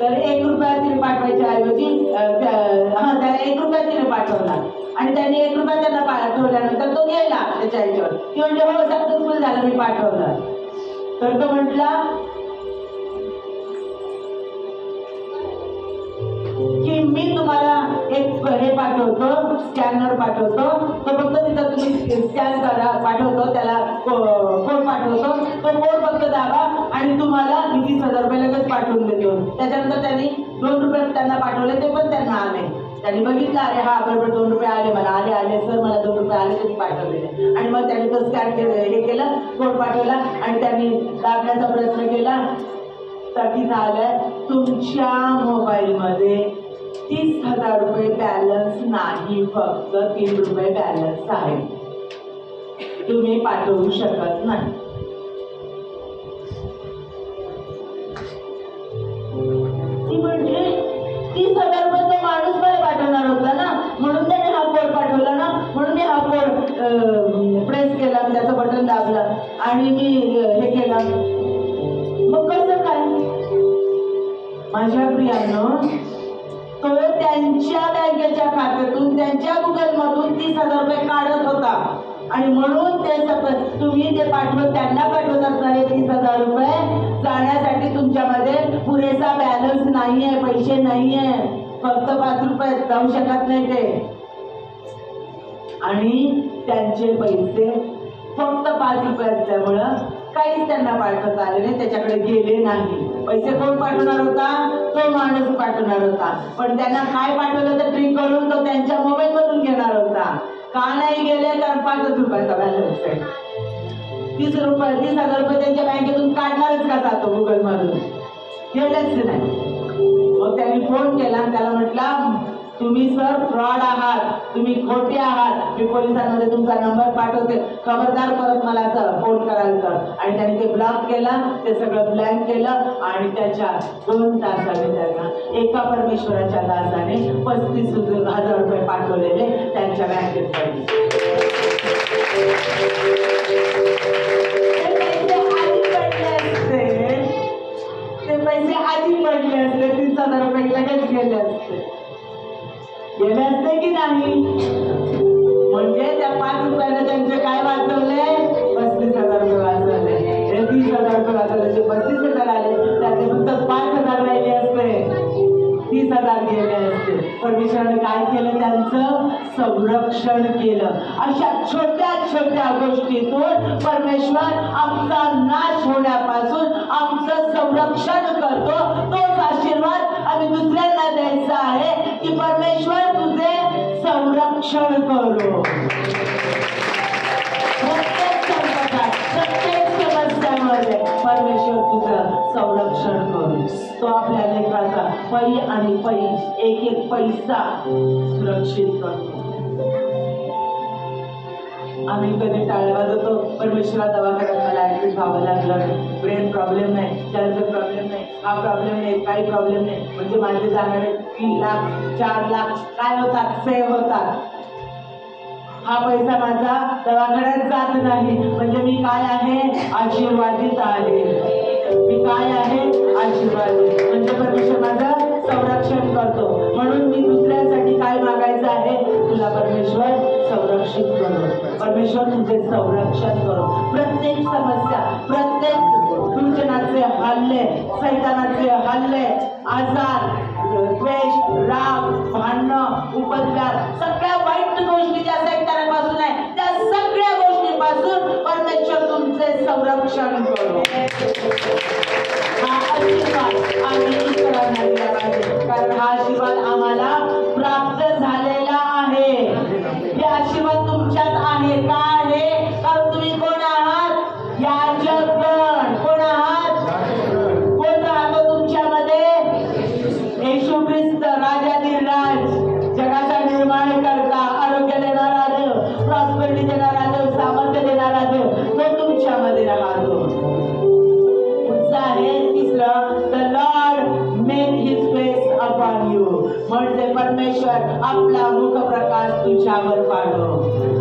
तर 1 रुपया तिने पाठवायच्या ऐवजी त्याला 1 रुपया तिने पाठवला. आणि त्याने 1 रुपया त्यांना पाठवल्यानंतर तो गेला त्याच्या ह्याच्यावर. ती म्हणजे हो सक्सेसफुल झालं, मी पाठवलं. तर तो म्हटला की मी तुम्हाला एक हे पाठवतो, स्कॅनर पाठवतो, तो फक्त तिथं तुम्ही स्कॅन करा, पाठवतो त्याला कोड पाठवतो, तो कोड फक्त दाबा आणि तुम्हाला मी 30,000 रुपये लगेच पाठवून देतो. त्याच्यानंतर त्यांनी 2 रुपये त्यांना पाठवले, ते पण त्यांना आले. त्यांनी बघितलं अरे हा बरोबर 2 रुपये आले मला, आले सर मला 2 रुपये आले, तुम्ही पाठवलेले. आणि मग त्यांनी तो स्कॅन हे केलं, कोड पाठवला आणि त्यांनी दाबण्याचा प्रयत्न केला. तर तिथं आलंय तुमच्या मोबाईलमध्ये 30,000 रुपये बॅलन्स नाही, फक्त 3 रुपये बॅलन्स आहे, तुम्ही पाठवू शकत नाही. ती म्हटली 30,000 रुपये माणूस मला पाठवणार होता ना, म्हणून त्याने हा कोड पाठवला ना, म्हणून मी हा कोड प्रेस केला, त्याचं बटन दाबलं आणि मी हे केलं. मग कसं काय. माझ्या प्रियांनो, तो त्यांच्या बँकेच्या खात्यातून त्यांच्या गुगलमधून 30,000 रुपये काढत होता. आणि म्हणून ते तुम्ही ते पाठवत त्यांना पाठवत असणारे 30,000 रुपये जाण्यासाठी तुमच्यामध्ये पुरेसा बॅलन्स नाहीये, पैसे नाहीये, फक्त 5 रुपये जाऊ शकत नाही ते. आणि त्यांचे पैसे फक्त 5 रुपये असल्यामुळं काहीच त्यांना पाठवता आले नाही, त्याच्याकडे गेले नाही. पैसे कोण पाठवणार होता, तो माणूस पाठवणार होता. पण त्यांना काय पाठवलं तर ट्रिक करून तो त्यांच्या मोबाईल मधून घेणार होता. का नाही गेले, कारण 5 रुपयाचा बॅलन्स आहे. 30,000 रुपये त्यांच्या बँकेतून काढणारच का जातो गुगल मधून, गेलेच नाही. मग त्यांनी फोन केला, त्याला म्हटला तुम्ही सर फ्रॉड आहात, तुम्ही खोटे आहात, मी पोलिसांमध्ये तुमचा नंबर पाठवते, खबरदार परत मला असं फोन कराल तर. आणि त्यांनी ते ब्लॉक केला, ते सगळं ब्लँक केलं. आणि त्याच्या 2 तासाने त्यांना एका परमेश्वराच्या दासाने 35,000 रुपये पाठवलेले त्यांच्या बँकेत पडले. ते पैसे आधी पडले असते, 30,000 रुपये लगेच गेले असते की नाही. म्हणजे त्या 5 रुपयाला त्यांचे काय वाचवले, 35,000 रुपये वाचवले. हे 30,000 रुपये वाचवले, जे 35,000 आले त्याचे फक्त 5,000 राहिले असते, 30,000 गेले असते. परमेश्वराने काय केलं, त्यांचं संरक्षण केलं. अशा छोट्या छोट्या गोष्टीतून परमेश्वर आमचा नाश होण्यापासून आमचं संरक्षण करतो. तोच आशीर्वाद आम्ही दुसऱ्यांना द्यायचा आहे की परमेश्वर तुझे संरक्षण संरक्षण करो. प्रत्येक संकटात, प्रत्येक समस्यामध्ये परमेश्वर तुझं संरक्षण करू. तो आपल्या लेकराचा पै आणि पै एक एक पैसा सुरक्षित करतो. आम्ही कधी टाळ्या वाजवतो, परमेश्वरा दवाखान्यात मला ऍडमिट व्हावं लागलं, ब्रेन प्रॉब्लेम नाही, कॅन्सर प्रॉब्लेम नाही, हा प्रॉब्लेम नाही, काही प्रॉब्लेम नाही, म्हणजे माझे जाणारे 3 लाख 4 लाख काय होतात, सेव्ह होतात. हा पैसा माझा दवाखान्यात जात नाही, म्हणजे मी काय आहे, आशीर्वादित आहे. मी काय आहे, आशीर्वादित. म्हणजे परमेश्वर माझं संरक्षण करतो. म्हणून मी दुसऱ्यासाठी काय मागायचं आहे, तुला परमेश्वर संरक्षित करो, परमेश्वर तुझे संरक्षण करो. प्रत्येक समस्या, प्रत्येक दुर्जनाचे हल्ले, सैतानाचे हल्ले, आजार, द्वेष, राग, भांडणं, उपद्रव, सगळ्या वाईट गोष्टी ज्या सैतानापासून आहे, त्या सगळ्या गोष्टीपासून परमेश्वर तुमचे संरक्षण करो. हा आशीर्वाद आम्ही इतरांना दिला पाहिजे, कारण हा आशीर्वाद आम्हाला प्राप्त झालेला आहे. हे आशीर्वाद तुमच्यात आहे. का आहे? कारण तुम्ही कोण आहात, याजकगण. कोण आहात? कोण राहतो तुमच्यामध्ये? येशू ख्रिस्त, राजाधिराज, जगाचा निर्माण करता, आरोग्य देणारा देव, प्रॉस्पेरिटी देणारा देव, सामर्थ्य देणारा देव, तो तुमच्यामध्ये राहतो. पुढचा आहे तिसरं, the Lord make his face upon you. म्हणजे परमेश्वर आपला मुख प्रकाश तुझ्यावर पाडो.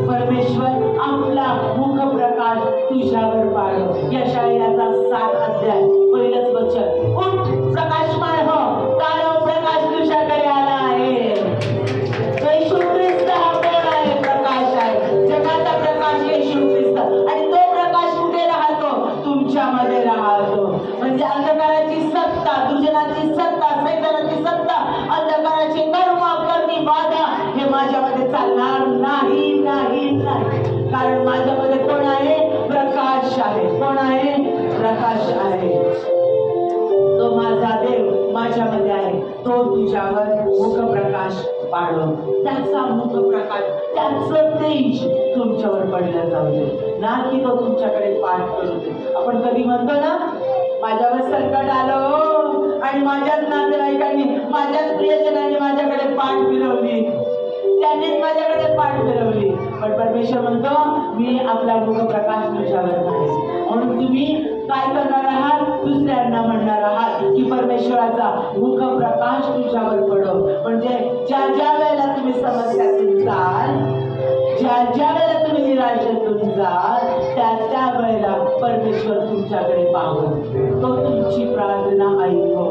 परमेश्वर आपला मुख प्रकाश तुझ्यावर पाडो. यशायाचा 7 अध्याय पहिलंच वचन, उठ प्रकाशमान हो, कारण प्रकाश तुझ्याकडे आला आहे. येशू ख्रिस्त हा कोण आहे? प्रकाश आहे. जगाचा प्रकाश येशू ख्रिस्त. आणि तो प्रकाश कुठे राहतो? तुमच्यामध्ये राहतो. म्हणजे अंधकाराची सत्ता, दुर्जनाची सत्ता, सैतानाची सत्ता, अंधकाराचे कर्म, करणी, बाधा हे माझ्यामध्ये चालणार नाही, नाही, नाही. कारण माझ्यामध्ये कोण आहे? प्रकाश आहे. कोण आहे? प्रकाश आहे. तो माझा देव माझ्यामध्ये आहे. तो तुझ्यावर मुख प्रकाश पाडो. त्याचा मुख प्रकाश, त्याचं तेज तुमच्यावर पडलं जाऊ दे, ना की तो तुमच्याकडे पाठ करू दे. आपण कधी म्हणतो ना, माझ्यावर संकट आलं आणि माझ्याच नातेवाईकांनी, माझ्याच प्रियजनांनी माझ्याकडे पाठ फिरवली, त्यांनीच माझ्याकडे पाठ फिरवली. पण परमेश्वर म्हणतो, मी आपला मुख प्रकाश तुझ्यावर पाडेल. म्हणून तुम्ही काय करणार आहात? दुसऱ्यांना म्हणणार आहात की परमेश्वराचा मुख प्रकाश तुझ्यावर पडो. म्हणजे ज्या ज्या वेळेला तुम्ही समस्यातून जाल, ज्या ज्या वेळेला तुम्ही निराशेतून जाल, त्या वेळेला परमेश्वर तुमच्याकडे पाहून तो तुमची प्रार्थना ऐकतो,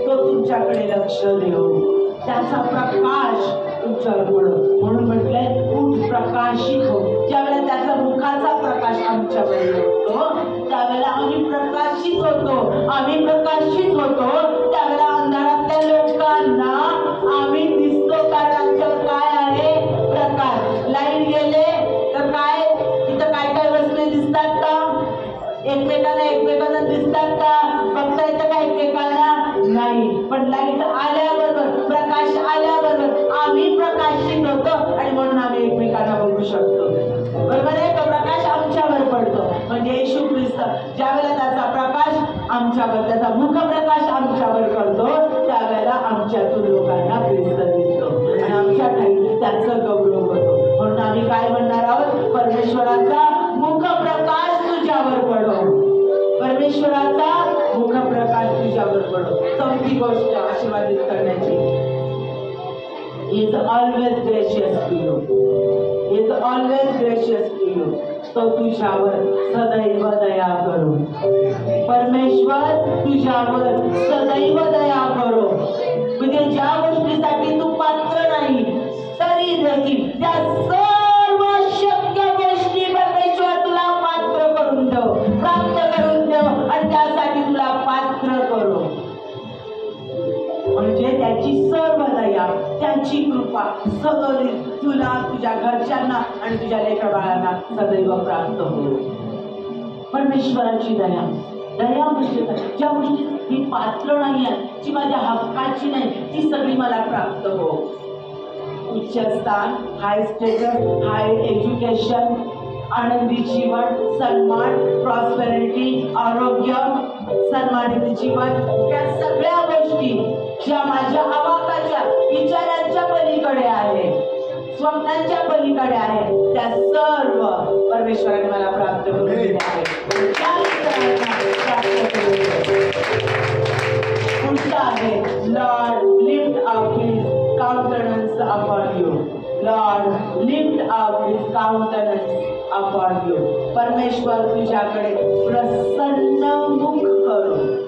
तो तुमच्याकडे लक्ष देऊ, त्याचा प्रकाश तुमच्यावर पडो. म्हणून म्हटलंय, उठ प्रकाशित हो. ज्यावेळेला त्याचा मुखाचा प्रकाश आमच्यावर येतो, त्यावेळेला आम्ही प्रकाशित होतो. आम्ही प्रकाशित होतो त्यावेळेला अंधारातल्या लोकांना आम्ही दिसतो, कारण आमच्यावर काय आहे? प्रकाश. लाईट गेले तर काय तिथं काय काय वस्तू दिसतात का? एकमेकांना दिसतात का? बघता येतं का एकमेकांना? नाही. पण लाईट आल्याबरोबर, प्रकाश आल्याबरोबर आम्ही प्रकाशित होतो आणि म्हणून आम्ही एकमेकांना बघू शकतो. बरोबर आहे? तो प्रकाश आमच्यावर पडतो. म्हणजे येशू ख्रिस्त ज्या वेळेला त्याचा प्रकाश आमच्यावर, त्याचा मुख प्रकाश आमच्यावर करतो, त्यावेळेला आमच्यातून लोकांना ख्रिस्त दिसतो आणि आमच्या ठाई त्याचं गौरव होतो. म्हणून आम्ही काय म्हणणार आहोत? परमेश्वराचा मुख प्रकाश तुझ्यावर पडो. परमेश्वराचा मुख प्रकाश तुझ्यावर पडो. चौथी गोष्ट आशीर्वादित करण्याची, is always gracious to you. Is always gracious to you. तो तुझ्यावर सदैव दया करो. परमेश्वर तुझ्यावर सदैव दया करो. म्हणजे ज्या गोष्टीसाठी तू पात्र नाही, तरी देखील त्या सर्व शक्य गोष्टी परमेश्वर तुला पात्र करून देव, प्राप्त करून देव आणि त्यासाठी तुला पात्र करो. म्हणजे त्याची सर्व दया, त्याची कृपा सदैव तुला, तुझ्या घरच्यांना आणि तुझ्या लेकरबाळांना सदैव प्राप्त हो. परमेश्वराची दया, दया म्हणजे ज्या गोष्टी मी पात्र नाही आहे, जी माझ्या हक्काची नाही, ती सगळी मला प्राप्त हो. उच्च स्थान, हाय स्टेटस, हाय एज्युकेशन, आनंदी जीवन, सन्मान, प्रॉस्पेरिटी, आरोग्य, सन्मानित जीवन, त्या सगळ्या गोष्टी ज्या माझ्या आवाकाच्या विचारांच्या पलीकडे आहे, स्वप्नांच्या पलीकडे आहे, त्या सर्व परमेश्वराने मला प्राप्त करून दिल्या आहेत. पुढचा आहे, Lord lift up his countenance upon you. Lord lift up his countenance upon you. परमेश्वर तुझ्याकडे प्रसन्न मुख करून.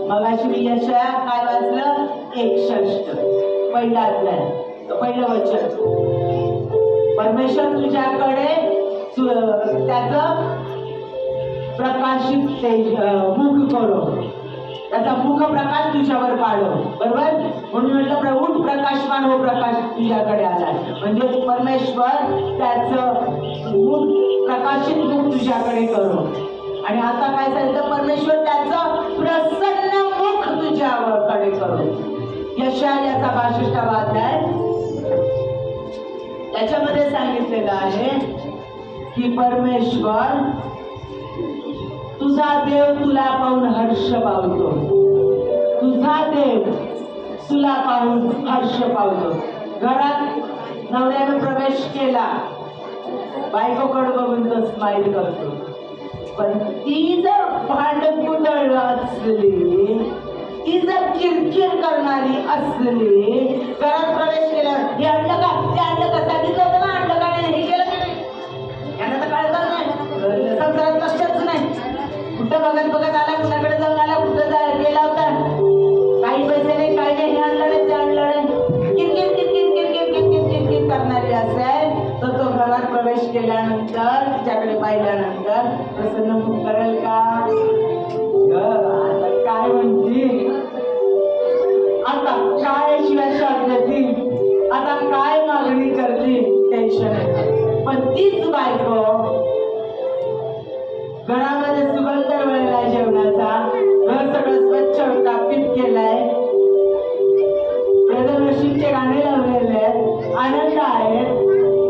मगाशी मी यशाया काय वाचलं? 61 पहिला अध्याय, पहिलं वचन. परमेश्वर तुझ्याकडे त्याचं प्रकाशित मुख करो, त्याचा मुख प्रकाश तुझ्यावर काढो. बरोबर? म्हणून म्हटलं प्रभू प्रकाशमान हो, प्रकाश तुझ्याकडे आलाय. म्हणजे परमेश्वर त्याचं मुख, प्रकाशित मुख तुझ्याकडे करो. आणि आता काय सांगितलं? परमेश्वर त्याचं प्रसन्न मुख तुझ्यावर कडे करो. यशायाचा 62 अध्याय, त्याच्यामध्ये सांगितलेलं आहे की परमेश्वर तुझा देव तुला पाहून हर्ष पावतो. तुझा देव तुला पाहून हर्ष पावतो. घरात नवऱ्यानं प्रवेश केला, बायकोकडे बघून तो स्माइल करतो. पण ती जर भांडकुदळ असली, ती जर किरकिर करणारी असली, घरात प्रवेश केल्यावर हे अंड का, ते अंड का, सांगितलं होतं ना अंड का, हे केलं की नाही, यांना तर कळलं नाही, संसारात लक्षच नाही. कुठं बघत आला, कुणाकडे जाऊन आला, कुठं गेला होता, काही पैसे नाही, काही नाही, हे आणलं नाही, ते आणलं नाही, किरकिर किरकिर किरकिर किरकिर किरकिर करणारी असेल तर तो घरात प्रवेश केल्यानंतर, तिच्याकडे पाहिल्यानंतर प्रसन्न मुख करेल का? आता काय म्हणतील, आता काय शिवाय देतील, आता काय मागणी करतील, टेन्शन आहे. पण तीच बायको घरामध्ये सुगंध मिळालाय जेवणाचा, घर सगळं स्वच्छ टापीत केलाय, प्रियदर्शनचे गाणे लावलेले आहेत, आनंद आहे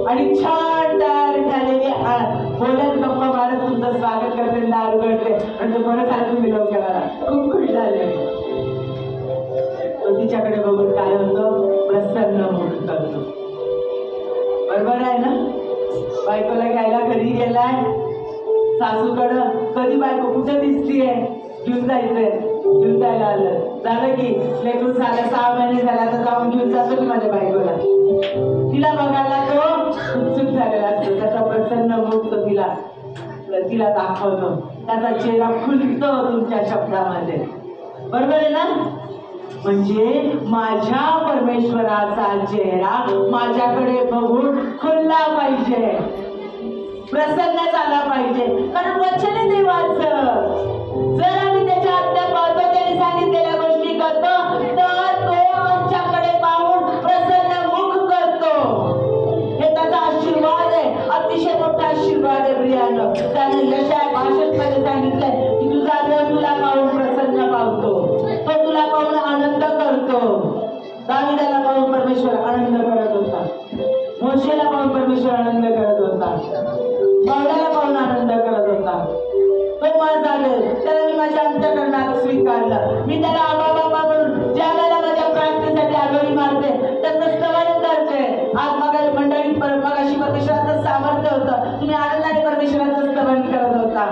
आणि छान तयार झालेली बोलत गप्पा मारत तुमचं स्वागत करते, दार उघडते आणि बरं झालं तुम्ही लवकर आला, खूप खुश झाले. तो तिच्याकडे बघून काय होतं? प्रसन्न मुख करतो. बरोबर आहे ना? बायकोला घ्यायला कधी गेलाय सासूकडं, कधी बायको कुठे दिसतीये, घेऊन जायचंय, घेऊन जायला आलं, झालं की लेकरू झालं, 6 महिने झाला, तर जाऊन घेऊन जातो की माझ्या बायकोला. तिला बघायला तो उत्सुक झालेला असतो, त्याचा प्रसन्न मुख तो तिला दाखवतो, त्याचा चेहरा खुलतो तुमच्या शब्दामध्ये. बरोबर आहे ना? म्हणजे माझ्या परमेश्वराचा चेहरा माझ्याकडे बघून खुलला पाहिजे, प्रसन्न झाला पाहिजे. कारण वचन आहे देवाचं, जर आम्ही त्याच्या आज्ञा पाळतो, त्याने सांगितलेल्या गोष्टी करतो, तर तो आमच्याकडे पाहून प्रसन्न मुख करतो. हे त्याचा आशीर्वाद आहे, अतिशय मोठा आशीर्वाद आहे प्रियानं. त्याने यशाया 62 मध्ये सांगितलंय की तुझा देव तुला पाहून प्रसन्न पावतो, तो तुला पाहून आनंद करतो. दाविदाला पाहून परमेश्वर आनंद करत होता, मोशेला पाहून परमेश्वर आनंद करत होता, बावड्याला पाहून आनंद करत होता. तो माझा देव, त्याला मी माझ्या अंतःकरणात स्वीकारलं. मी त्याला आबा बाबा म्हणून ज्या वेळेला माझ्या प्रार्थनेसाठी आघाडी मारते, त्याचं स्तवन करते. आज मंडळीत मगाशी परमेश्वराचं सामर्थ्य होतं, तुम्ही आनंदाने परमेश्वराचं स्तवन करत होता.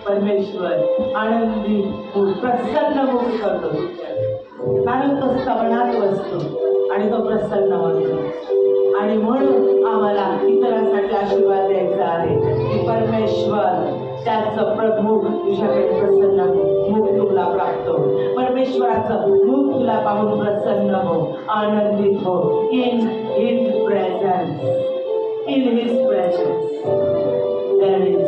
परमेश्वर आनंदी प्रसन्न मुख करतो, कारण तो स्तवनात बसतो आणि तो प्रसन्न होतो. आणि म्हणून आम्हाला इतरांसाठी आशीर्वाद द्यायचा आहे की परमेश्वर त्याचं प्रमुख तुझ्याकडे प्रसन्न मुख तुला प्राप्त हो, परमेश्वराचं मुख तुला पाहून प्रसन्न हो, आनंदित हो. In his presence, in his presence there is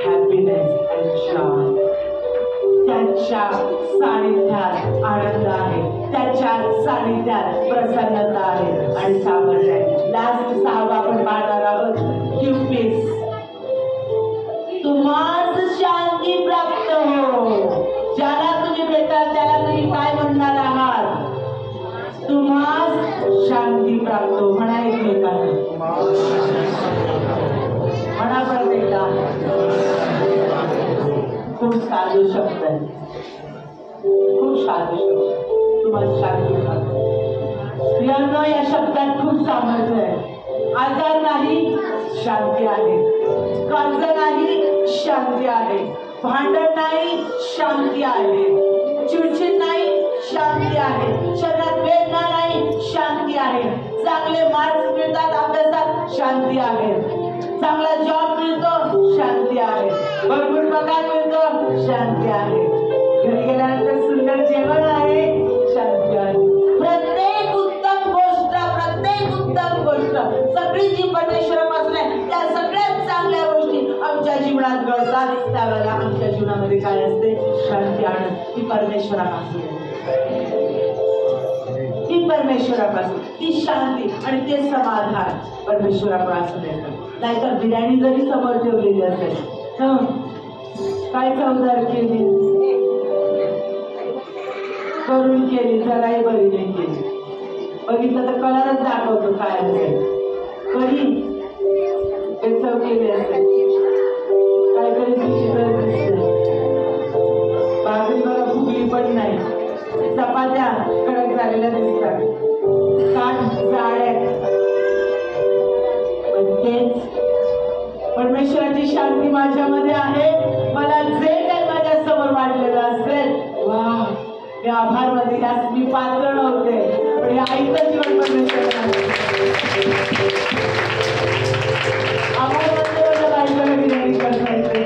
happiness and joy. त्याच्या सानिध्यात आनंद आहे, त्याच्या सानिध्यात प्रसन्नता आहे आणि सामर्थ्य आहे. लास्ट 6 आपण पाहणार आहोत. गिव्ह पीस, तुम्हास शांती प्राप्त हो. ज्याला तुम्ही भेटाल त्याला तुम्ही काय म्हणणार आहात? तुम्हास खूप साधू शब्द आहे, खूप साधू शब्द. तुम्हाला शांती स्त्रियांना या शब्दात खूप सामर्थ्य आहे. आजार नाही, शांती आहे. कर्ज नाही, शांती आहे. भांडण नाही, शांती आहे. चिडचिड नाही, शांती आहे. शरीरात वेदना नाही, शांती आहे. चांगले मार्क्स मिळतात अभ्यासात, शांती आहे. चांगला जॉब मिळतो, शांती आहे. भरपूर पगार मिळतो, शांती आहे. घरी गेल्यानंतर सुंदर जेवण आहे, शांती आहे. प्रत्येक उत्तम गोष्ट सगळी जी परमेश्वरापासून आहे त्या सगळ्यात चांगल्या गोष्टी आमच्या जीवनात घडतात. त्यावेळेला आमच्या जीवनामध्ये काय असते? शांती आणून ती परमेश्वरापासून, ती परमेश्वरापासून ती शांती आणि ते समाधान परमेश्वरापासून येतं. नाहीतर बिर्याणी जरी समोर ठेवलेली असेल, काय चवदार केली, करून केली, जराही बरी नाही केली, बघितलं तर कलरच दाखवतो काय असेल. कधी चव केली असेल, काहीतरी भाकरी बघा फुगली पण नाही, चपात्या कडक झालेल्या दिसतात, काठ जाड आहेत. पण तेच परमेश्वराची शांती माझ्यामध्ये आहे. मला जे काही माझ्या समोर वाढलेलं असेल, वा, मी आभार मध्ये यास मी पात्र नव्हते, पण हे आईचं जीवन परमेश्वर. आभार मानते माझ्या बायकोला बिर्याणी करता येते,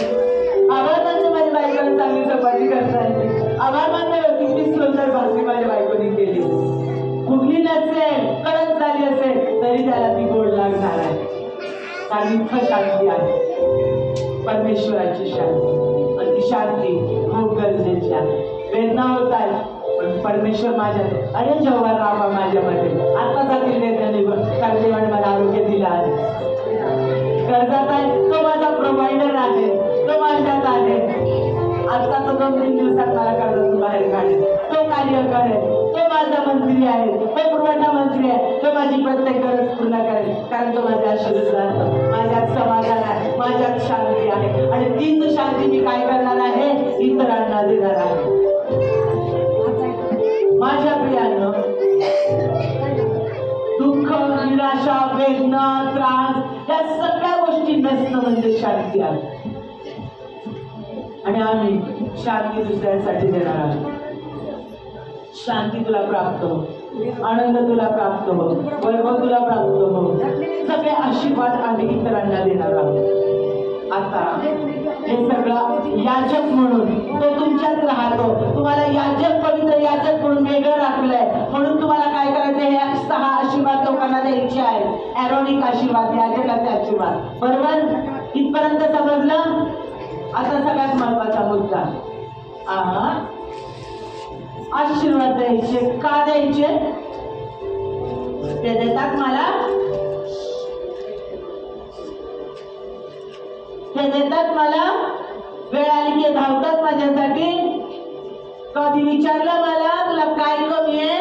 आभार मानते माझ्या बायकोला चांगली चपाती करता येते, आभार मानते किती सुंदर भाकरी माझ्या बायकोने केली. फुगली नसेल, कडक झाली असेल तरी त्याला ती गोड लागणार आहे. कारण इतकं शांती आहे, परमेश्वराची शांती. आणि ती शांती खूप गरजेची आहे. वेदना होत आहे पण परमेश्वर माझ्यात, अरे जेव्हा रामा माझ्यामध्ये आता जातील वेदना, कारण देवाने मला आरोग्य दिलं आहे. कर्जात आहे तो माझा प्रोव्हायडर आहे, तो माझ्यात आहे. आता तो 2-3 दिवसात मला कर्जातून बाहेर काढेल, तो कार्य करेल, तो माझा मंत्री आहे, तो पुरवठा मंत्री आहे, तो माझी प्रत्येक गरज पूर्ण करेल. कारण तो माझ्या आशीर्वाद, माझ्यात समाधान आहे, माझ्यात शांती आहे. आणि तीच शांती मी काय करणार आहे? इतरांना देणार आहे. माझ्या प्रियानं, दुःख, निराशा, वेदना, त्रास या सगळ्या गोष्टी नसणं म्हणजे शांती आहे. आणि आम्ही शांती दुसऱ्यांसाठी देणार आहोत. शांती तुला प्राप्त हो, आनंद तुला प्राप्त हो, वैभव तुला प्राप्त हो, सगळे आशीर्वाद आम्ही इतरांना देणार आहोत. आता हे सगळं याजक म्हणून तो तुमच्यात राहतो. तुम्हाला याजक, पवित्र याजक म्हणून वेगळं राखलंय. म्हणून तुम्हाला काय करायचं? हे 6 आशीर्वाद लोकांना द्यायचे आहेत. ॲरोनिक आशीर्वाद, याजकाचे आशीर्वाद. बरोबर? इथपर्यंत समजलं? आता सगळ्यात महत्वाचा मुद्दा, आशीर्वाद द्यायचे. का द्यायचे? ते देतात मला, ते देतात मला, वेळ आली की धावतात माझ्यासाठी. कधी विचारलं मला तुला काय कमी आहे?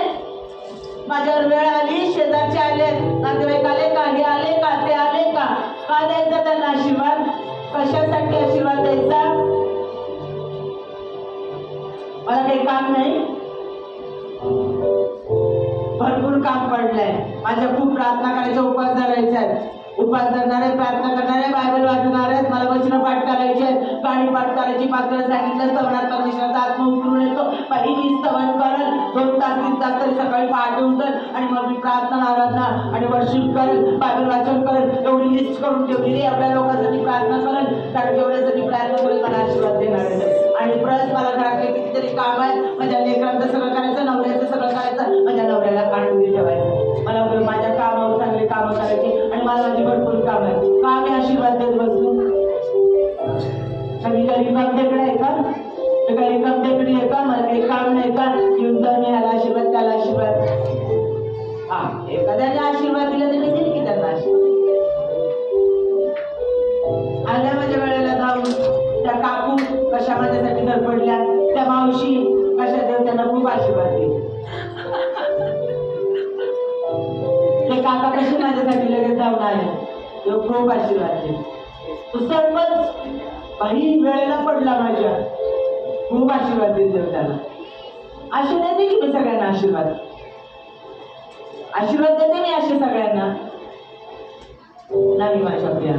माझ्यावर वेळ आली, शेजारचे आले, नातेवाईक आले का, हे आले का, ते आले का? का द्यायचा त्यांना आशीर्वाद? कशासाठी आशीर्वाद द्यायचा? मला काही काम नाही, भरपूर काम पडलंय, माझ्या खूप प्रार्थना करायच्या, उपवास धरायचे आहेत, उपवास धरणारे, प्रार्थना करणारे, बायबल वाचणार आहेत, मला वचन पाठ करायचे आहेत, गाणी पाठ करायची. पात्राला सांगितलं स्तवनात परमेश्वराचा आत्मा उतरून येतो. पहिली स्तवन करल, 2 तास 3 तास तरी सकाळी पहाटे उठल आणि मग मी प्रार्थना, आराधना आणि वर्शिप करेल, बायबल वाचन करेल. एवढी लिस्ट करून ठेवली, एवढ्या लोकांसाठी प्रार्थना करेल, कारण जेवढ्यासाठी प्रार्थना करेल मला आशीर्वाद देणार आहे. आणि परत मला घरातले कितीतरी काम आहे, माझ्या लेकरांचं सगळं करायचं, नवऱ्याचं सगळं करायचं, माझ्या नवऱ्याला काढून ठेवायचं. मला माझ्या कामावर चांगले कामं करायची आणि मला माझी भरपूर काम आहे. का मी आशीर्वाद देत बसू? कधी कधी कमतेकडे आहे का? कधी कमतेकडे आहे का? मला काही काम नाही का? घेऊन जाऊन याला आशीर्वाद, त्याला आशीर्वाद. एखाद्याने आशीर्वाद दिला तर मी देईन की त्यांना आशीर्वाद. आल्या माझ्या वेळेला धावून त्या काकू कशा माझ्यासाठी धडपडल्या, त्या मावशी कशा देव त्यांना खूप आशीर्वाद दिले. ते काका कसे माझ्यासाठी लगेच जाऊन आले, देव खूप आशीर्वाद दिले. तो सर्वच काही वेळेला पडला माझ्या. खूप आशीर्वाद देते त्याला. आशीर्वाद देते की मी सगळ्यांना आशीर्वाद देते मी असे सगळ्यांना. नाही माझ्या प्रिया,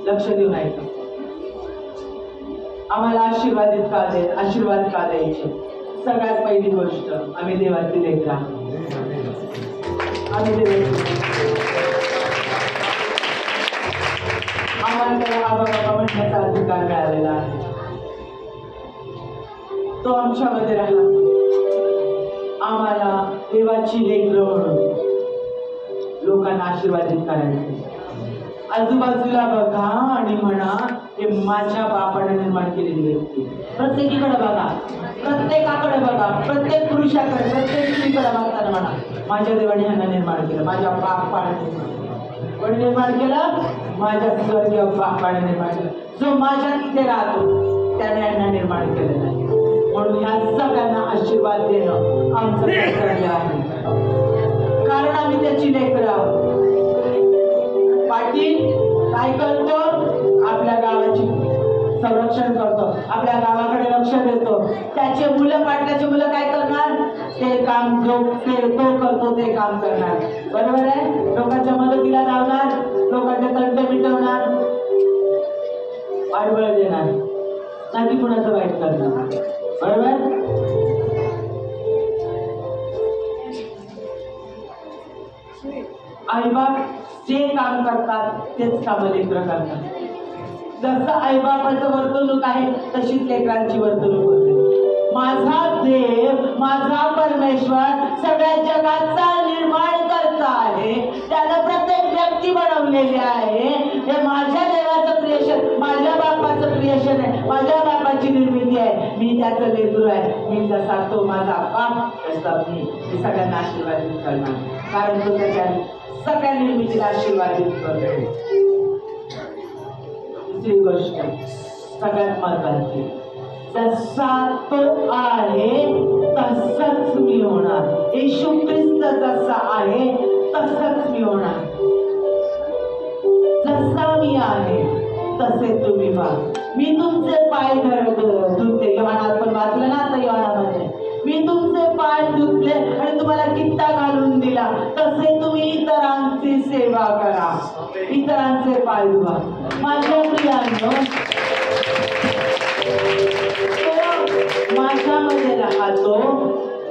लक्ष देऊन ऐका. आम्हाला आशीर्वाद का द्यायचे? सगळ्यात पहिली गोष्ट, आम्ही देवाची लेकरं आहोत. आम्ही आम्हाला त्याला आबा बाबा म्हणण्याचा अधिकार मिळालेला आहे. तो आमच्यामध्ये राहिला. आम्हाला देवाची लेकरं म्हणून लोकांना आशीर्वादित करायचे. आजूबाजूला बघा आणि म्हणा, हे माझ्या बापाने निर्माण केलेली व्यक्ती. प्रत्येकाकडे बघा, प्रत्येक पुरुषाकडे, प्रत्येक स्त्रीकडे बघताना म्हणा, माझ्या देवाने ह्यांना निर्माण केलं, माझ्या बापाने निर्माण केलं, माझ्या स्वर्गीय बापाने निर्माण केलं. जो माझ्या तिथे राहतो त्याने यांना निर्माण केलेलं आहे. म्हणून या सगळ्यांना आशीर्वाद देणं आमचं कर्तव्य आहे, कारण आम्ही त्याची लेकरं आहोत. पाटील काय करतो? आपल्या गावाची संरक्षण करतो, आपल्या गावाकडे लक्ष देतो. त्याचे मुलं, पाटलाचे मुलं काय करणार? ते काम जो तो करतो ते काम करणार. बरोबर आहे? लोकांच्या मदतीला धावणार, लोकांचे तंटे मिटवणार, पाठबळ देणार, नाही कुणाचं वाईट करणार. बरोबर? आईबाप जे काम करतात तेच काम लेकरं करतात. जसं आईबापाचं वर्तणूक आहे तशीच लेकरांची वर्तणूक होते. माझा देव, माझा परमेश्वर सगळ्या जगाचा निर्माण करता आहे. त्यानं प्रत्येक व्यक्ती बनवलेली आहे. हे माझ्या देवाचं क्रिएशन, माझ्या बापाचं क्रिएशन आहे, माझ्या बापाची निर्मिती आहे. मी त्याचं लेकरू आहे. मी जसा तो माझा बाप तसा मी सगळ्यांना आशीर्वादित करणार, कारण तो त्याच्या सगळ्या निर्मितीला आशीर्वादित करतो. दुसरी गोष्ट सगळ्यात महत्वाची, जसा तो आहे तसंच मी होणार. येशू ख्रिस्त जसा आहे तसंच मी होणार. जसा मी आहे तसे तुम्ही व्हा. मी तुमचे पाय धुतले, योहानात पण वाचलं ना आता योहानामध्ये, मी तुमचे पाय धुतले आणि तुम्हाला कित्ता घालून दिला, तसे तुम्ही इतरांची सेवा करा, इतरांचे पाय धुवा. माझ्या प्रियांनो, माझ्यामध्ये राहतो,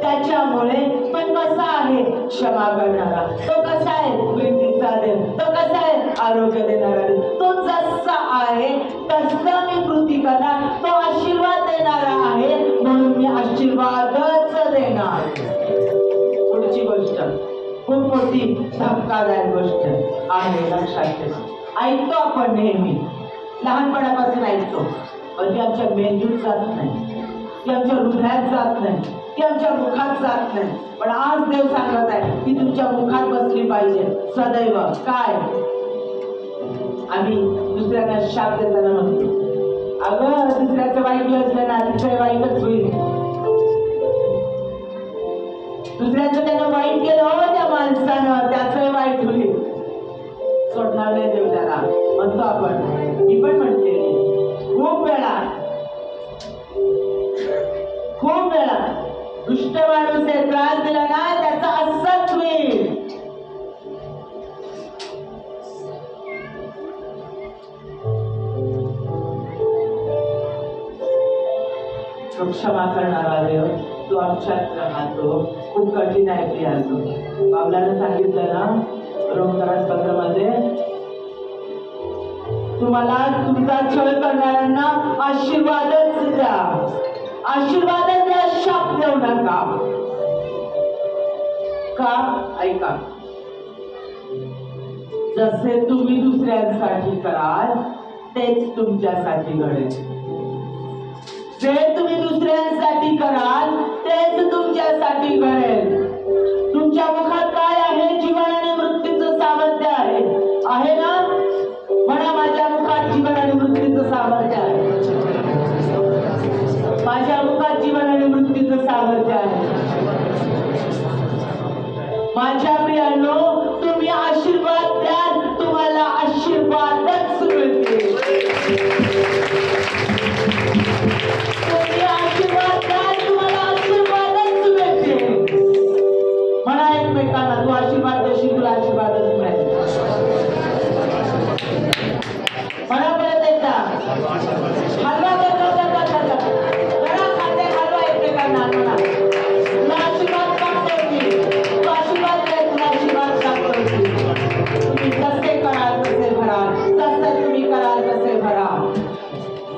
त्याच्यामुळे पण कसा आहे? क्षमा करणारा. तो कसा आहे? प्रीतीचा देव. तो कसा आहे? आरोग्य देणारा देव. तो जसा आहे तसं मी कृती करणार. तो आशीर्वाद देणारा आहे म्हणून मी आशीर्वादच देणार. पुढची गोष्ट खूप मोठी धक्कादायक गोष्ट आहे, लक्षात ठेवा. ऐकतो आपण नेहमी, लहानपणापासून ऐकतो, पण ती आमच्या मेंदूत जात नाही, ती आमच्या हृदयात जात नाही, ती आमच्या मुखात जात नाही. पण आज देव सांगत आहे की तुमच्या मुखात बसली पाहिजे सदैव. काय? आम्ही दुसऱ्यांना शाप देताना म्हणतो, अगं दुसऱ्याचं वाईट असलं ना तिचं वाईटच होईल. दुसऱ्याचं त्यानं वाईट केलं हो त्या माणसानं, त्याचं वाईट होईल. सोडणार नाही देव त्याला, म्हणतो आपण. मी पण म्हणते खूप वेळा दुष्ट माणूस त्रास दिला ना त्याचा असंच होईल. तो क्षमा करणारा देव, तो आमच्यात राहतो. खूप कठीण आहे प्रियांनो. बाबलानं सांगितलं ना रोमकरास पत्रामध्ये, तुम्हाला तुमचा छळ करणाऱ्यांना आशीर्वादच द्या, आशीर्वादच द्या, शाप देऊ नका. का? ऐका, जसे तुम्ही दुसऱ्यांसाठी कराल तेच तुमच्यासाठी घडेल. जे तुम्ही दुसऱ्यांसाठी कराल तेच तुमच्यासाठी घडेल. तुमच्या मुखात काय आहे? जीवन आणि मृत्यूचं सामर्थ्य आहे ना? म्हणा, माझ्या मुखात जीवन आणि मृत्यूचं सामर्थ्य आहे. माझ्या मुखात जीवन आणि मृत्यूचं सामर्थ्य आहे. माझ्या प्रियांनो, तुम्ही आशीर्वाद द्याल, तुम्हाला आशीर्वादच मिळतील. तुम्ही तू आशीर्वाद देशील तुला आशीर्वादच मिळेल. म्हणा परत एकदा हलवा जरा खाते हलवा एकमेकांना म्हणा तुला आशीर्वाद प्राप्त होतील. तू आशीर्वाद दे तुला आशीर्वाद प्राप्त होतील. तुम्ही जसे कराल तसे भराल. जसे तुम्ही कराल तसे भराल.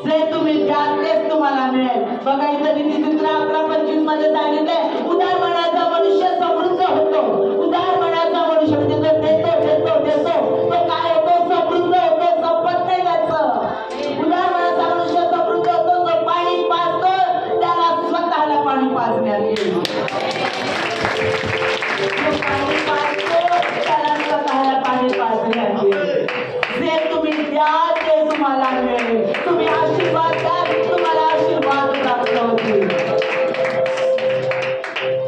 जे तुम्ही द्याल तेच तुम्हाला मिळेल. बघा इथं नीतिसूत्र 11:25 मध्ये सांगितलंय उदार मनाचा मनुष्य समृद्ध होतो. उदार मनाचा मनुष्य म्हणजे जो देतो देतो देतो तो काय होतो समृद्ध होतो. संपत नाही त्याचं. उदार मनाचा मनुष्य समृद्ध होतो. जो पाणी पाजतो त्याला स्वतःला पाणी पाजण्यात येईल. जो पाणी पाजतो त्याला स्वतःला पाणी पाजण्यात येईल. जे तुम्ही द्याल ते तुम्हाला मिळेल. तुम्ही आशीर्वाद द्याल तुम्हाला आशीर्वाद प्राप्त होतील.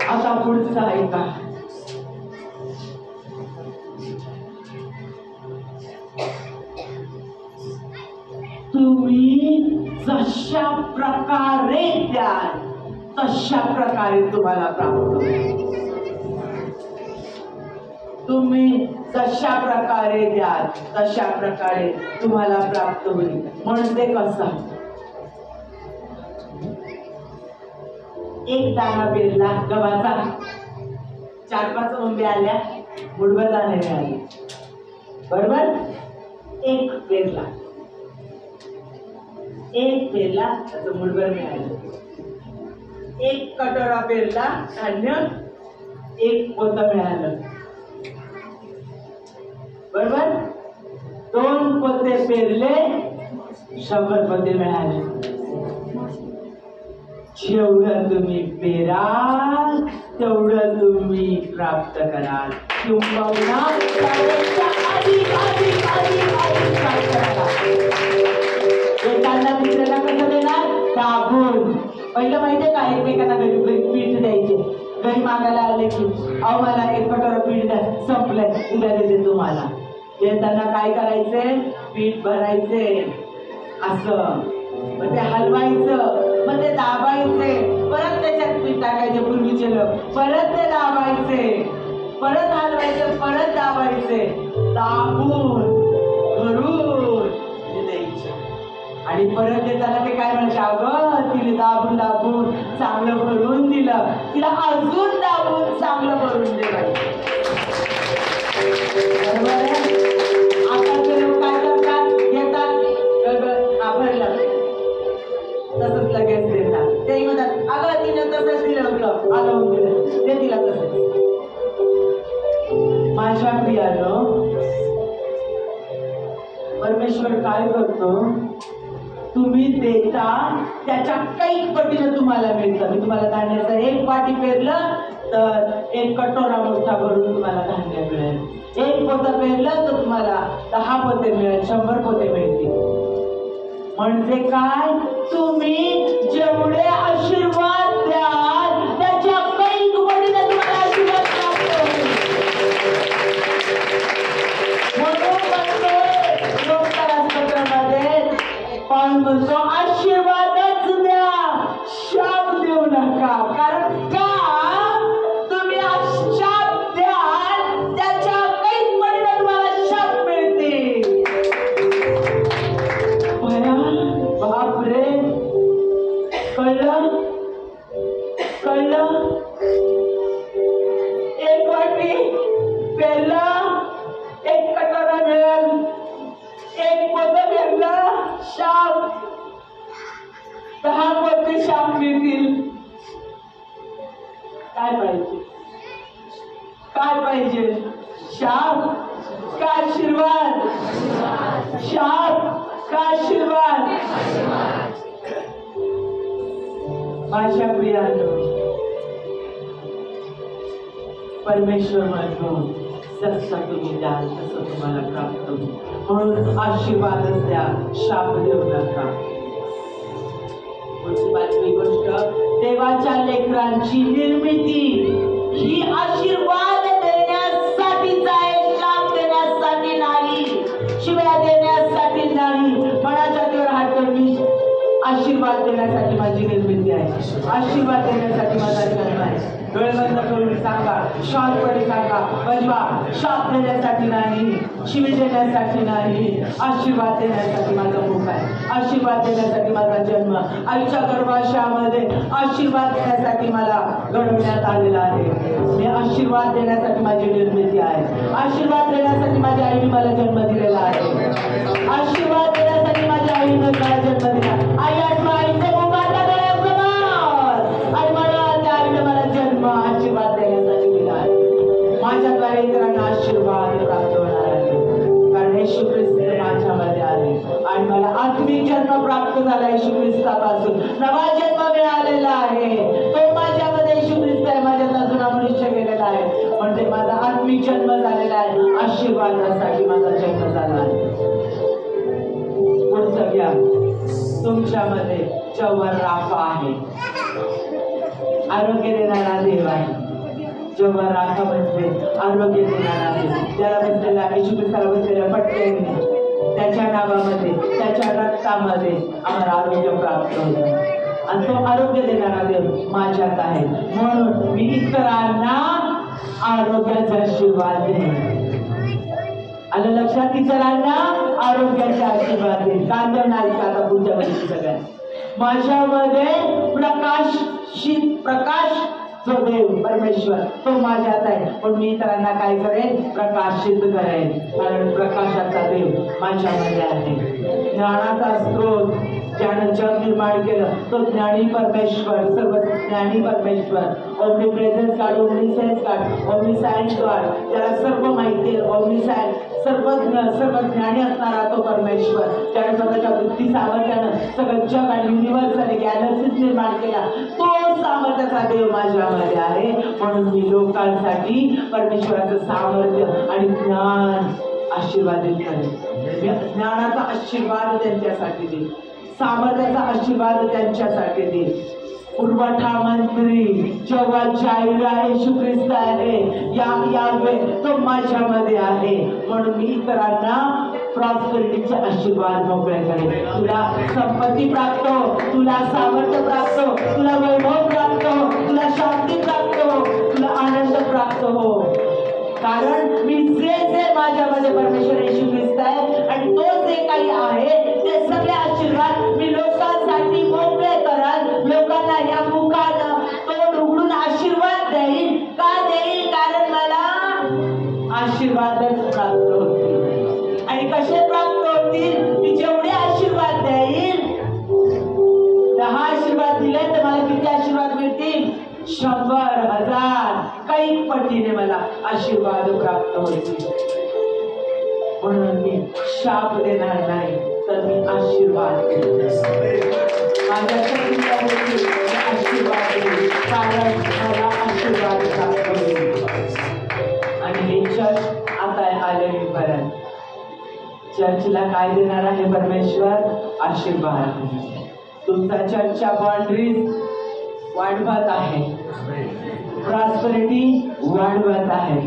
आता पुढचा ऐका. तुम्ही जशा प्रकारे द्याल तशा प्रकारे तुम्हाला प्राप्त होईल. तुम्ही जशा प्रकारे द्याल तशा प्रकारे तुम्हाला प्राप्त होईल. म्हणजे कसं एक दाणा पेरला गव्हाचा 4-5 उंब्या आल्या मुठभर दाणे मिळाले बरोबर. एक पेरला त्याचं मुठभर मिळालं. एक कटोरा पेरला धान्य 1 पोतं मिळालं बरोबर. 2 पोते पेरले 100 पोते मिळाले. जेवढं तुम्ही पेराल तेवढं तुम्ही प्राप्त कराल. किंबहुना त्यापेक्षा अधिक अधिक अधिक अधिक प्राप्त कराल. एकांना दुसऱ्याला कसं देणार दाबून. पहिलं माहितीये का एकमेकांना घरी पीठ द्यायचे. घरी मागायला आले की अहो मला 1 कटोरा पीठ द्या संपलंय उद्या देते तुम्हाला. देताना काय करायचे पीठ भरायचे असं मग ते हलवायचं मग ते दाबायचे परत त्याच्यात पीठ टाकायचे पूर्वीचे लोक परत ते दाबायचे परत हलवायचे परत दाबायचे दाबून भरून द्यायचे. आणि परत देताना ते काय म्हणायचे अगं तिने दाबून दाबून चांगलं भरून दिलं तिला अजून दाबून चांगलं भरून दिलं. आता ते लोक काय करतात घेतात भरलं तसंच लगेच देतात. ते म्हणतात अगं तिने तसंच दिलं होतं आलं दिलं ते तिला तसंच. माझ्या प्रियानं परमेश्वर काय करतो तुम्ही देता त्याच्या कैक पटीनं तुम्हाला मिळतं. मी तुम्हाला धान्याचं 1 वाटी पेरलं तर 1 कटोरा मोठा भरून तुम्हाला धान्य मिळेल. 1 पोतं पेरलं तर तुम्हाला 10 पोते मिळेल 100 पोते मिळतील. म्हणजे काय तुम्ही जेवढे आशीर्वाद द्याल त्याच्या कैक पटीनं तुम्हाला आशीर्वाद प्राप्त होईल. म्हणून पण म्हणतो आशीर्वादच द्या शाप देऊ नका. कारण का तुम्ही शाप द्याल त्याच्या काही पडलं तुम्हाला शाप मिळते. बापरे कळलं कळलं. 1 वाटी पेरला 1 कटोरा मिळेल. 1 पोतं पेरलं शाप 10 पोते शाप मिळतील. काय पाहिजे काय पाहिजे शाप का आशीर्वाद. शाप का आशीर्वाद. माझ्या प्रियानो परमेश्वर म्हणून जसं तुम्ही द्याल तसं तुम्हाला प्राप्त होईल. म्हणून आशीर्वादच द्या शाप देऊ नका. पुढची 5वी गोष्ट देवाच्या लेकरांची निर्मिती ही आशीर्वाद देण्यासाठीच आहे शाप देण्यासाठी नाही. शिव्या देण्यासाठी नाही. मनाच्या देवर हात करून आशीर्वाद देण्यासाठी माझी निर्मिती आहे. आशीर्वाद देण्यासाठी माझा जन्म आहे. डोळे बंद करून सांगा, शांतपणे सांगा, बजवा. शाप देण्यासाठी नाही, शिवी देण्यासाठी नाही, आशीर्वाद देण्यासाठी माझा मुख आहे. आशीर्वाद देण्यासाठी माझा जन्म, आईच्या गर्भाशयामध्ये आशीर्वाद देण्यासाठी मला घडवण्यात आलेला आहे. मी आशीर्वाद देण्यासाठी माझी निर्मिती आहे. आशीर्वाद देण्यासाठी माझ्या आईने मला जन्म दिलेला आहे. आशीर्वाद देण्यासाठी माझ्या आईने मला जन्म दिला. आई आठवा आईचे मुखाचा गळ्यासमोर आणि मला त्या आईने मला जन्म आशीर्वाद देण्यासाठी दिला आहे. माझ्याद्वारे इतरांना आशीर्वाद प्राप्त होणार आहे, कारण येशू ख्रिस्त माझ्यामध्ये आले आणि मला आत्मिक जन्म प्राप्त झाला. येशू ख्रिस्तापासून नवा जन्म मिळालेला आहे. तो माझ्यामध्ये येशू ख्रिस्त आहे, माझ्यात अजून मनुष्य गेलेला आहे, म्हणजे माझा आत्मिक जन्म झालेला आहे. आशीर्वादासाठी माझा जन्म झाला आहे. पुढचं घ्या. तुमच्यामध्ये जव्हार राफा आहे, आरोग्य देणारा देव आहे. जव्हार राफा म्हणजे आरोग्य देणारा देव. त्याला बसलेला येशू ख्रिस्ताला बसलेल्या पटक्याने त्याच्या नावामध्ये, त्याच्या रक्तामध्ये आम्हाला आरोग्य प्राप्त होतं आणि तो आरोग्य देणारा देव माझ्यात आहे. म्हणून मी इतरांना आरोग्याचा आशीर्वाद देईन. आलं लक्षात? इतरांना आरोग्याचा आशीर्वाद देईन. कांदा नाही का आता पुढच्या वर्षी सगळ्या माझ्यामध्ये प्रकाश जो देव परमेश्वर तो माझ्यात आहे, पण मी इतरांना काय करेन? प्रकाशित करेन, कारण प्रकाशाचा देव माझ्यामध्ये आहे. ज्ञानाचा स्रोत ज्यानं जग निर्माण केलं तो ज्ञानी परमेश्वर, सर्व ज्ञानी परमेश्वर. ओमनी प्रेझेन्स काढ, ओमनी सेन्स काढ, ओमनी सायन्स काढ, त्याला सर्व माहिती आहे. ओमनी सायन्स सर्व ज्ञानी असणारा तो परमेश्वर, त्याने स्वतःच्या बुद्धी सामर्थ्यानं सगळं जग आणि युनिव्हर्स आणि गॅलक्सीज निर्माण केला. तो सामर्थ्याचा देव माझ्यामध्ये आहे. म्हणून मी लोकांसाठी परमेश्वराचं सामर्थ्य आणि ज्ञान आशीर्वादित करेन. ज्ञानाचा आशीर्वाद त्यांच्यासाठी दे, सामर्थ्याचा आशीर्वाद त्यांच्यासाठी दे. पुरवठा मंत्री जेव्हा जायरा येशू ख्रिस्त आहे, यावे तो माझ्यामध्ये आहे. म्हणून मी इतरांना प्रॉस्पेरिटीचे आशीर्वाद मोकळे करेन. तुला संपत्ती प्राप्त हो, तुला सामर्थ्य प्राप्त हो, तुला वैभव प्राप्त हो, तुला शांती प्राप्त हो, तुला आनंद प्राप्त हो. कारण मी जे माझ्यामध्ये परमेश्वर येशू ख्रिस्त आहे आणि तो जे काही आहे ते सगळे आशीर्वाद मी लोकांसाठी मोकळे कराल. लोकांना या मुखानं तोंड उघडून आशीर्वाद देईल. का देईल? कारण मला आशीर्वादच प्राप्त होतील. आणि कसे प्राप्त होतील? मी जेवढे आशीर्वाद देईल, 10 आशीर्वाद दिले तर मला किती आशीर्वाद मिळतील? 100, 1000 काही पटीने मला आशीर्वाद प्राप्त होतील. म्हणून मी शाप देणार नाही, तर मी आशीर्वाद माझ्या आशीर्वाद देईल, कारण मला आशीर्वाद प्राप्त होईल. आणि हे चर्च आता आलेली पर्यंत चर्चला काय देणार आहे परमेश्वर? आशीर्वाद. तुमचा चर्चच्या बाउंड्रीज वाढवत आहे, प्रॉस्पेरिटी वाढवत आहे.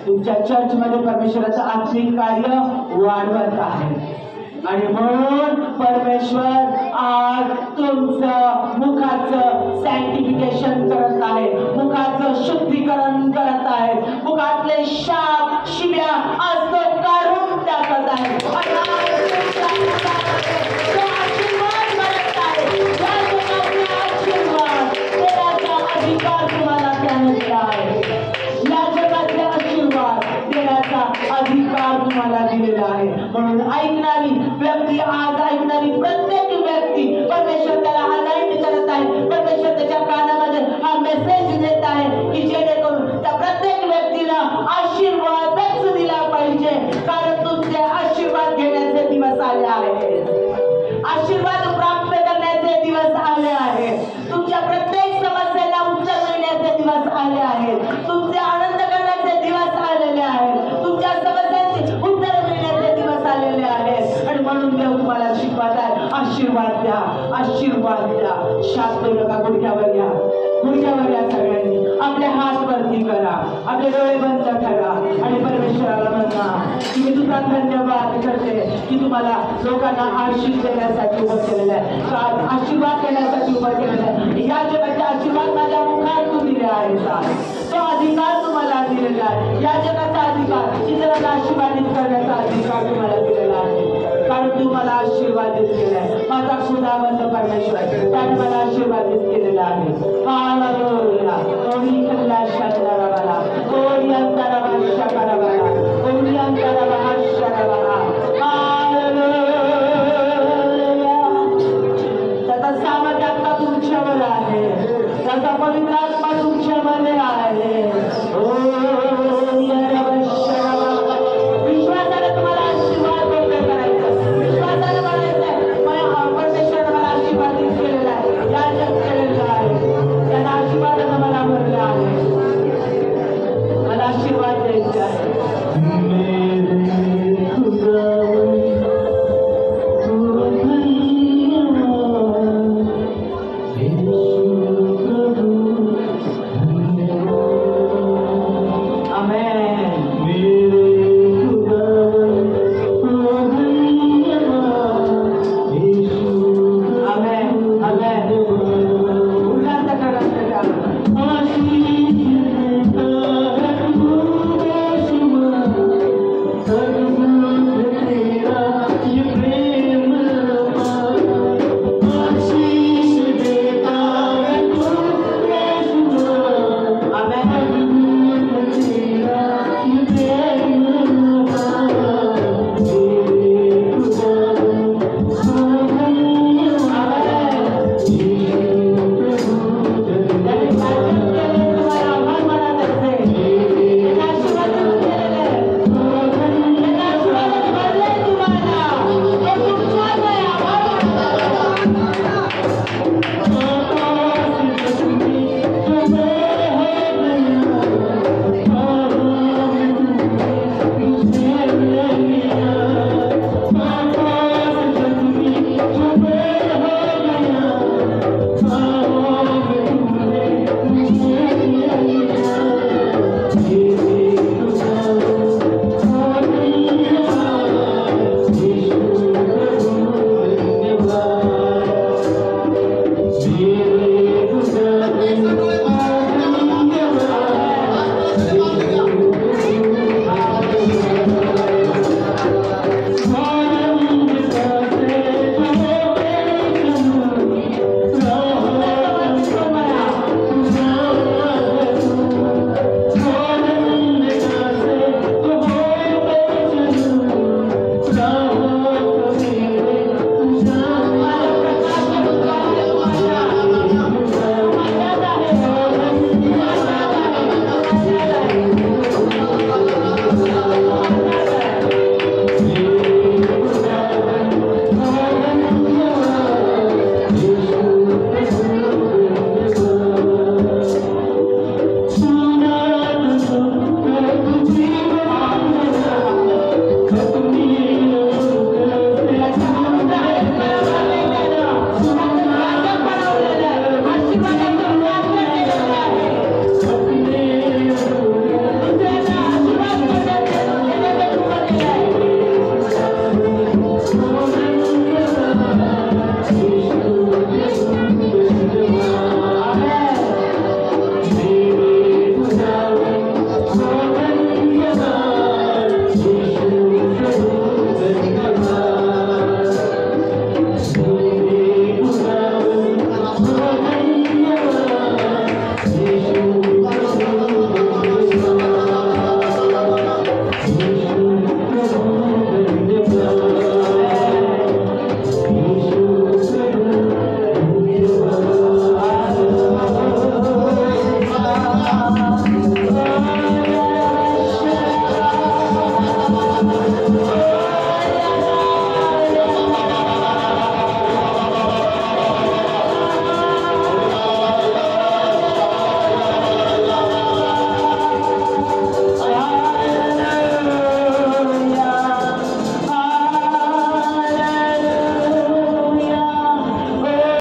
तुमच्या चर्चमध्ये परमेश्वराचं आत्मिक कार्य वाढवत आहे. आणि म्हणून परमेश्वर आज तुमचं मुखाचं सॅन्टिफिकेशन करत आहे, मुखाचं शुद्धीकरण करत आहे. मुखातले शाप शिव्या आज तो काढून टाकत आहे. अधिकार तुम्हाला त्याने दिला आहे. या जगातले आशीर्वाद देण्याचा अधिकार तुम्हाला दिलेला आहे. म्हणून ऐकणारी व्यक्ती, आज ऐकणारी प्रत्येक व्यक्ती परमेश्वर त्याला अनाईट करत आहे. परमेश्वर त्याच्या कानामध्ये हा मेसेज देत आहे की जेणेकरून त्या प्रत्येक व्यक्तीला आशीर्वादच दिला पाहिजे, कारण तुमचे आशीर्वाद घेण्याचे दिवस आले आहेत. आशीर्वाद प्राप्त करण्याचे दिवस आले आहेत. तुमच्या प्रत्येक समस्येला उत्तर मिळण्याचे दिवस आले आहेत. तुमचे आनंद करण्याचे दिवस आलेले आहेत. तुमच्या समस्यांची उत्तर मिळण्याचे दिवस आलेले आहेत. आणि म्हणून देव तुम्हाला शिकवत आहे, आशीर्वाद द्या, आशीर्वाद द्या. शाप देऊ नका. गुडघ्यावर या, गुडघ्यावर या. सगळ्यांनी आपले हात वरती करा, आपले डोळे बंद करा आणि परमेश्वराला म्हणा, की मी तुझा धन्यवाद करते की तुम्हाला लोकांना आशीष देण्यासाठी उभं केलेलं आहे, आशीर्वाद देण्यासाठी उभं केलेलं आहे. या जगाचे आशीर्वाद माझ्या मुखात तू दिले आहेत. तो अधिकार तुम्हाला दिलेला आहे. या जगाचा अधिकार, इतरांना आशीर्वादित करण्याचा अधिकार तुम्हाला दिलेला आहे. कारण तू मला आशीर्वादित केलाय. माझा खुदावंत परमेश्वर त्याने मला आशीर्वादित केलेला आहे. हालेलुया.